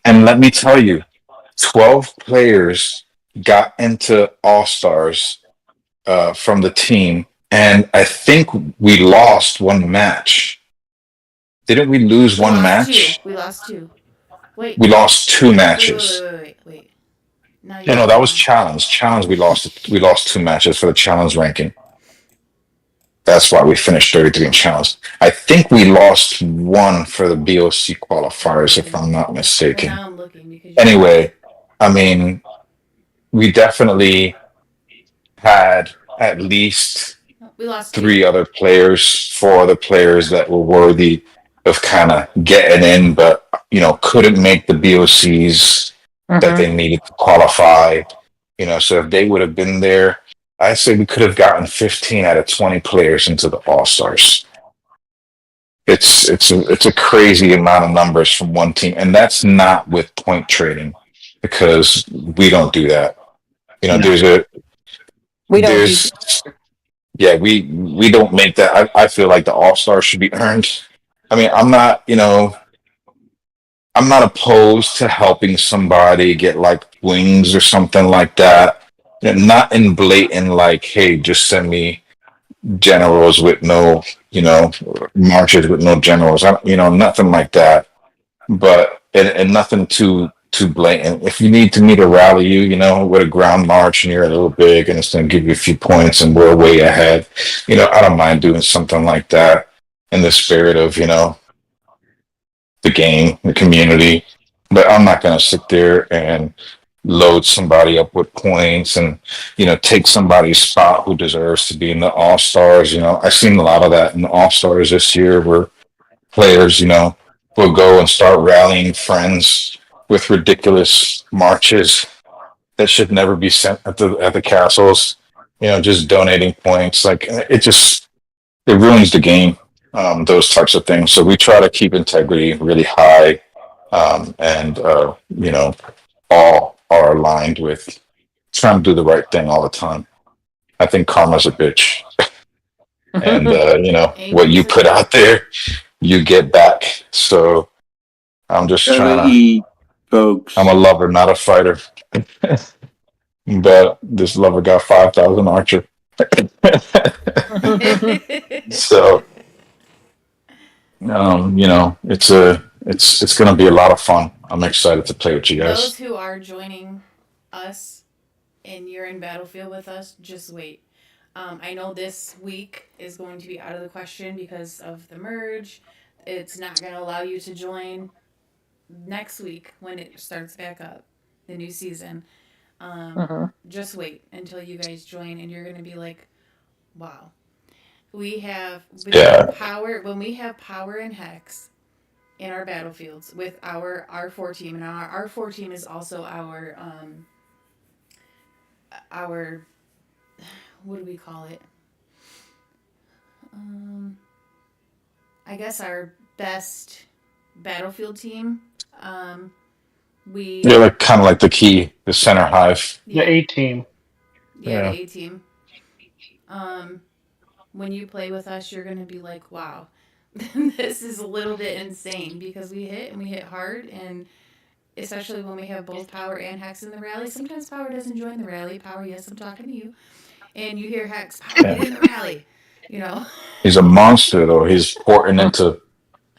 And let me tell you, 12 players got into All Stars from the team, and I think we lost one match. Didn't we lose one match? We lost two. Wait. We lost two matches. Wait. No, that was challenge. Challenge, we lost two matches for the challenge ranking. That's why we finished 33 in challenge. I think we lost one for the BOC qualifiers, if I'm not mistaken. Now I'm looking because Anyway, I mean, we definitely had at least we lost four other players that were worthy of kind of getting in, but couldn't make the BOCs that they needed to qualify. So if they would have been there, I say we could have gotten 15 out of 20 players into the All Stars. It's a crazy amount of numbers from one team, and that's not with point trading, because we don't do that. We don't we don't make that. I feel like the All Stars should be earned. I mean, I'm not opposed to helping somebody get like wings or something like that. Not in blatant like, hey, just send me generals with no, marches with no generals. Nothing like that. But and nothing too blatant. If you need me to rally you, with a ground march and you're a little big and it's going to give you a few points and we're way ahead, I don't mind doing something like that in the spirit of, the game, the community. But I'm not going to sit there and load somebody up with points and, take somebody's spot who deserves to be in the All Stars. I've seen a lot of that in the All Stars this year where players, will go and start rallying friends with ridiculous marches that should never be sent at the castles, just donating points. Like it ruins the game, those types of things. So we try to keep integrity really high, and all are aligned with trying to do the right thing all the time. I think karma's a bitch. And, what you put out there, you get back. So I'm just trying to, folks. I'm a lover, not a fighter. But this lover got 5,000 archer. So, it's going to be a lot of fun. I'm excited to play with you guys. Those who are joining us and you're in Battlefield with us, just wait. I know this week is going to be out of the question because of the merge. It's not going to allow you to join next week when it starts back up, the new season. Just wait until you guys join and you're going to be like, wow. We have power. When we have power and hex in our battlefields with our R4 team, and our R4 team is also our what do we call it? I guess our best battlefield team. You're like kind of like the center hive. The A team. Yeah, the A team. When you play with us, you're gonna be like, wow, this is a little bit insane because we hit hard, and especially when we have both power and hex in the rally. Sometimes power doesn't join the rally. Power, yes, I'm talking to you. And you hear hex, power, get in the rally. He's a monster though. He's porting into.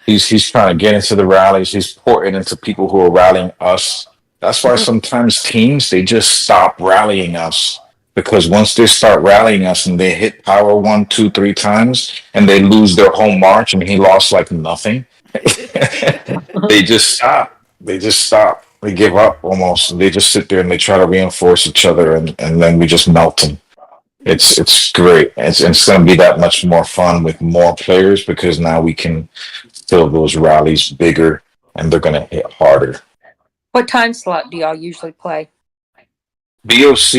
He's trying to get into the rallies. He's porting into people who are rallying us. That's why sometimes teams they just stop rallying us, because once they start rallying us and they hit power 1, 2, 3 times and they lose their whole march and he lost like nothing, they just stop. they just stop. They give up almost. They just sit there and they try to reinforce each other, and then we just melt them. It's great. It's going to be that much more fun with more players because now we can fill those rallies bigger and they're going to hit harder. What time slot do y'all usually play? BOC,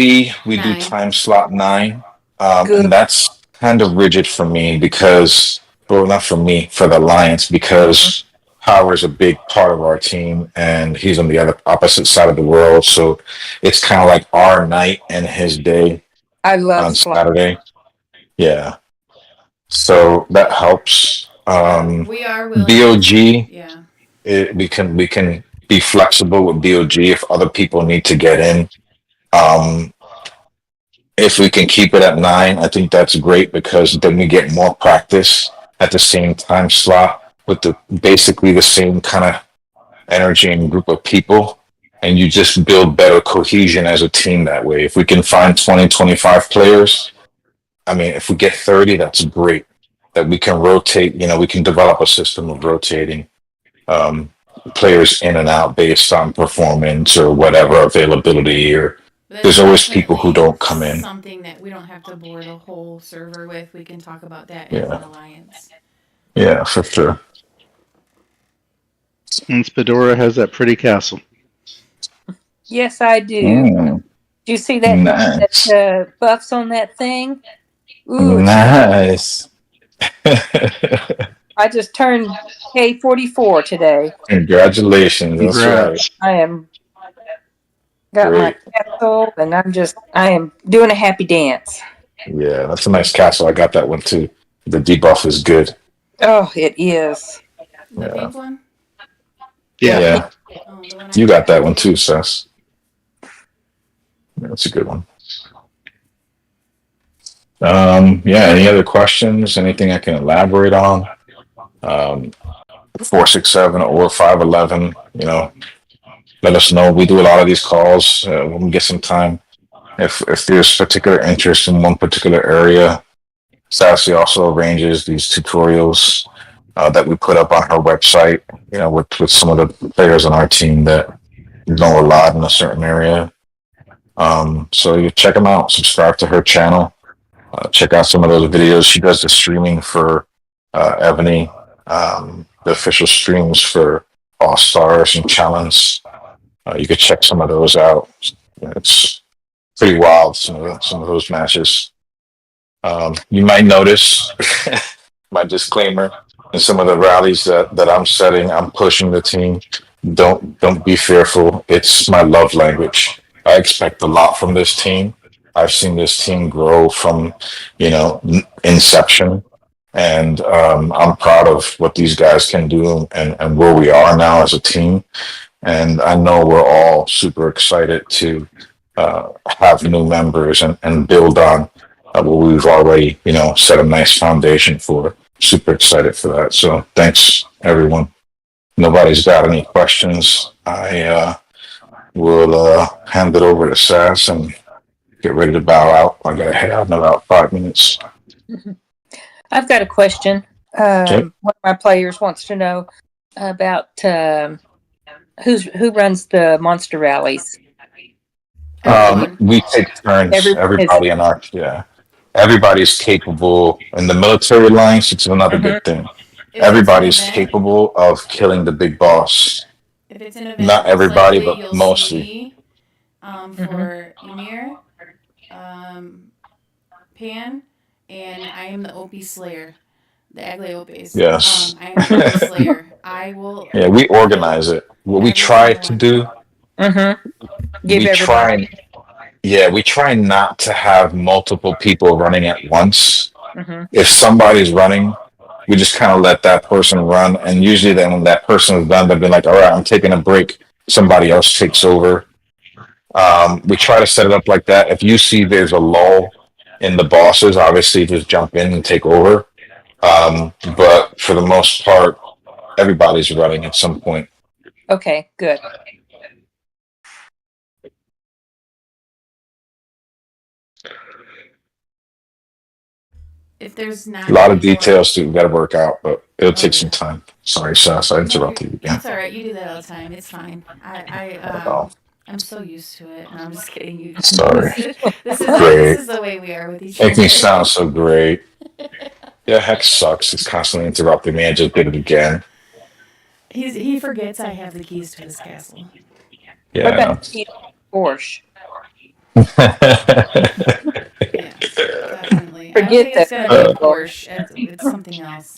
we do 9. time slot 9. Good. And that's kind of rigid for me because, well, not for me, for the Alliance, because Howard's a big part of our team and he's on the other opposite side of the world. So it's kind of like our night and his day I love on slot. Saturday. Yeah. So that helps. We are willing. BOG, Yeah. we can be flexible with BOG if other people need to get in. If we can keep it at 9, I think that's great because then we get more practice at the same time slot with basically the same kind of energy and group of people. And you just build better cohesion as a team that way. If we can find 20, 25 players, I mean, if we get 30, that's great. That we can rotate, we can develop a system of rotating players in and out based on performance or whatever availability or there's always people who don't come in. Something that we don't have to board a whole server with. We can talk about that Yeah. as an alliance. Yeah, for sure. And Spadora has that pretty castle. Yes, I do. Mm, Do you see that, nice. that buffs on that thing? Ooh, Nice. I just turned K44 today. Congratulations. That's right. Congrats. I am got my castle and I am doing a happy dance. Yeah, that's a nice castle. I got that one too. The debuff is good. Oh, it is. The Yeah. pink one? Yeah. Oh, the one I You got that one too, Sess. That's a good one. Any other questions? Anything I can elaborate on? 467 or 511, let us know. We do a lot of these calls when we get some time. If there's particular interest in one particular area, Sassy also arranges these tutorials that we put up on her website, with some of the players on our team that know a lot in a certain area. So you check them out, subscribe to her channel, check out some of those videos. She does the streaming for Ebony, the official streams for All Stars and Challenge. You could check some of those out. It's pretty wild, some of those matches. You might notice my disclaimer in some of the rallies that I'm setting. I'm pushing the team. Don't be fearful. It's my love language. I expect a lot from this team. I've seen this team grow from, inception. And I'm proud of what these guys can do and where we are now as a team. And I know we're all super excited to have new members and build on what we've already, set a nice foundation for. Super excited for that. So thanks, everyone. Nobody's got any questions. I will hand it over to Sass and get ready to bow out. I gotta head out in about 5 minutes. I've got a question. One of my players wants to know about who runs the monster rallies. We take turns. Everybody in our everybody's capable. In the military alliance, it's another good thing. Everybody's capable of killing the big boss. If it's an event, Not everybody, likely but you'll mostly. see, for Emir, Pan, and I am the OP Slayer, the Agliopas. Yes. I am the OP Slayer. I will. Yeah, we organize it. What we try to do, Give everybody. we try not to have multiple people running at once. Mm-hmm. If somebody's running, we just kind of let that person run. And usually then when that person is done, they'll be like, all right, I'm taking a break. Somebody else takes over. We try to set it up like that. If you see there's a lull in the bosses, obviously just jump in and take over. But for the most part, everybody's running at some point. Okay, good. if there's not A lot of any more- details to got to work out, but it'll take some time. Sorry, Sas, I interrupted you again. It's all right. You do that all the time. It's fine. Oh. I'm so used to it. No, I'm just kidding. You. Sorry. This Great. is the way we are with each Make other. me sound so great. Yeah, heck sucks. He's constantly interrupting me. I just did it again. He forgets I have the keys to his castle. Yeah, What I know. about the Porsche? Yeah, definitely. Forget I don't think it's that. gonna be a Porsche. It's something else.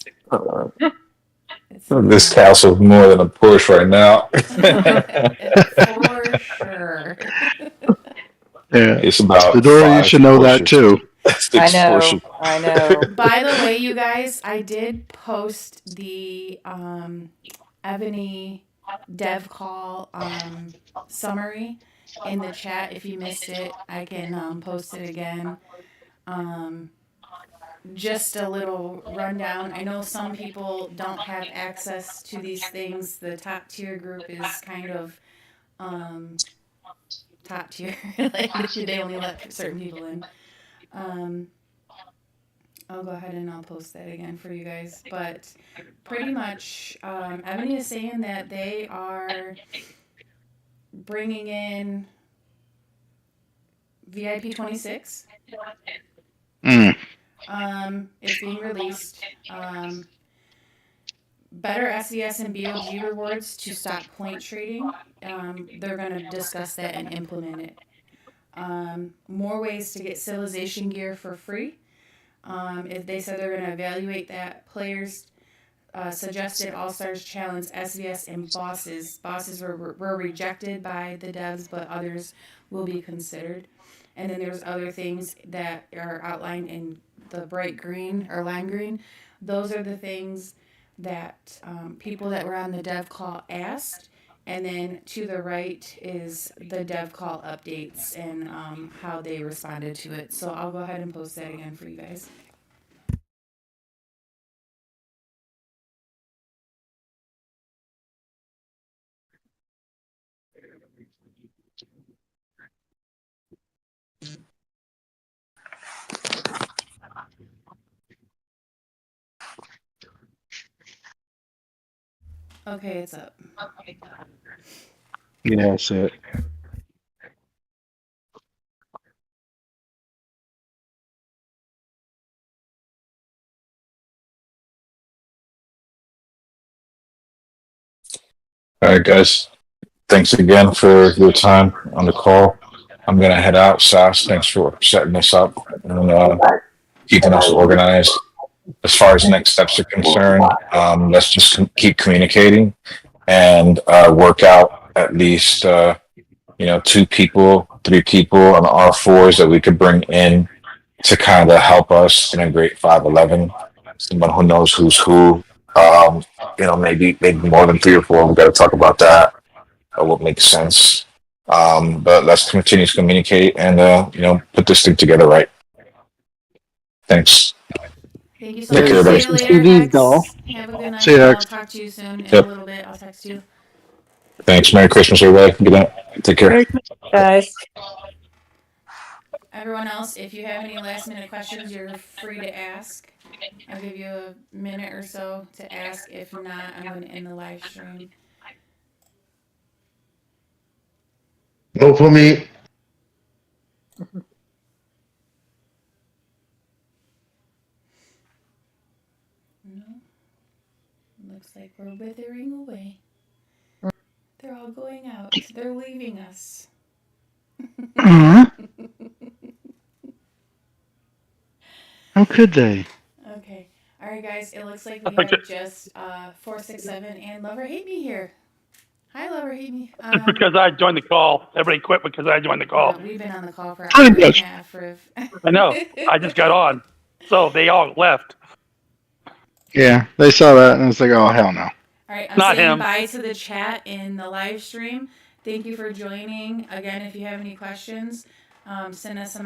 It's This castle's more than a Porsche right now. for sure. Yeah. It's about Fedora, you 5 should know that Porsches. too. Six Porsches. I know. By the way, you guys, I did post the Ebony dev call summary in the chat. If you missed it, I can post it again. Just a little rundown. I know some people don't have access to these things. The top tier group is kind of top tier. Like they only let certain people in. I'll go ahead and I'll post that again for you guys. But pretty much, Ebony is saying that they are bringing in VIP 26. It's being released. Better SVS and BOG rewards to stop point trading. They're going to discuss that and implement it. More ways to get civilization gear for free. If they said they're going to evaluate that, players suggested All-Stars Challenge, SVS, and bosses. Bosses were rejected by the devs, but others will be considered. And then there's other things that are outlined in the bright green or lime green. Those are the things that people that were on the dev call asked. And then to the right is the dev call updates and how they responded to it. So I'll go ahead and post that again for you guys. Okay, it's up. Yeah, that's it. All right, guys. Thanks again for your time on the call. I'm going to head out. Sas, thanks for setting this up and keeping us organized. As far as next steps are concerned, let's just keep communicating and work out at least, 2 people, 3 people on R4s that we could bring in to kind of help us integrate 511. Someone who knows who's who. Maybe more than 3 or 4. We've got to talk about that. What makes sense. But let's continue to communicate and put this thing together right. Thanks. Thank you so Take much. care, everybody. See you later, TVs, Hex. doll. Have a good night. See you, I'll Hex. talk to you soon in Yep. a little bit. I'll text you. Thanks. Merry Christmas, everybody. Good night. Take care. Guys, Everyone else, if you have any last minute questions, you're free to ask. I'll give you a minute or so to ask. If not, I'm going to end the live stream. No for me. No. Looks like we're withering away. They're all going out. They're leaving us. How could they? Okay. All right, guys. It looks like we have just 467 and Lover Hate Me here. Hi, Lover Hate Me. Because I joined the call. Everybody quit because I joined the call. We've been on the call for an hour and a half. I know. I just got on. So they all left. Yeah, they saw that and it's like, oh, hell no. All right, I'm Not saying him. bye to the chat in the live stream. Thank you for joining. Again, if you have any questions, send us some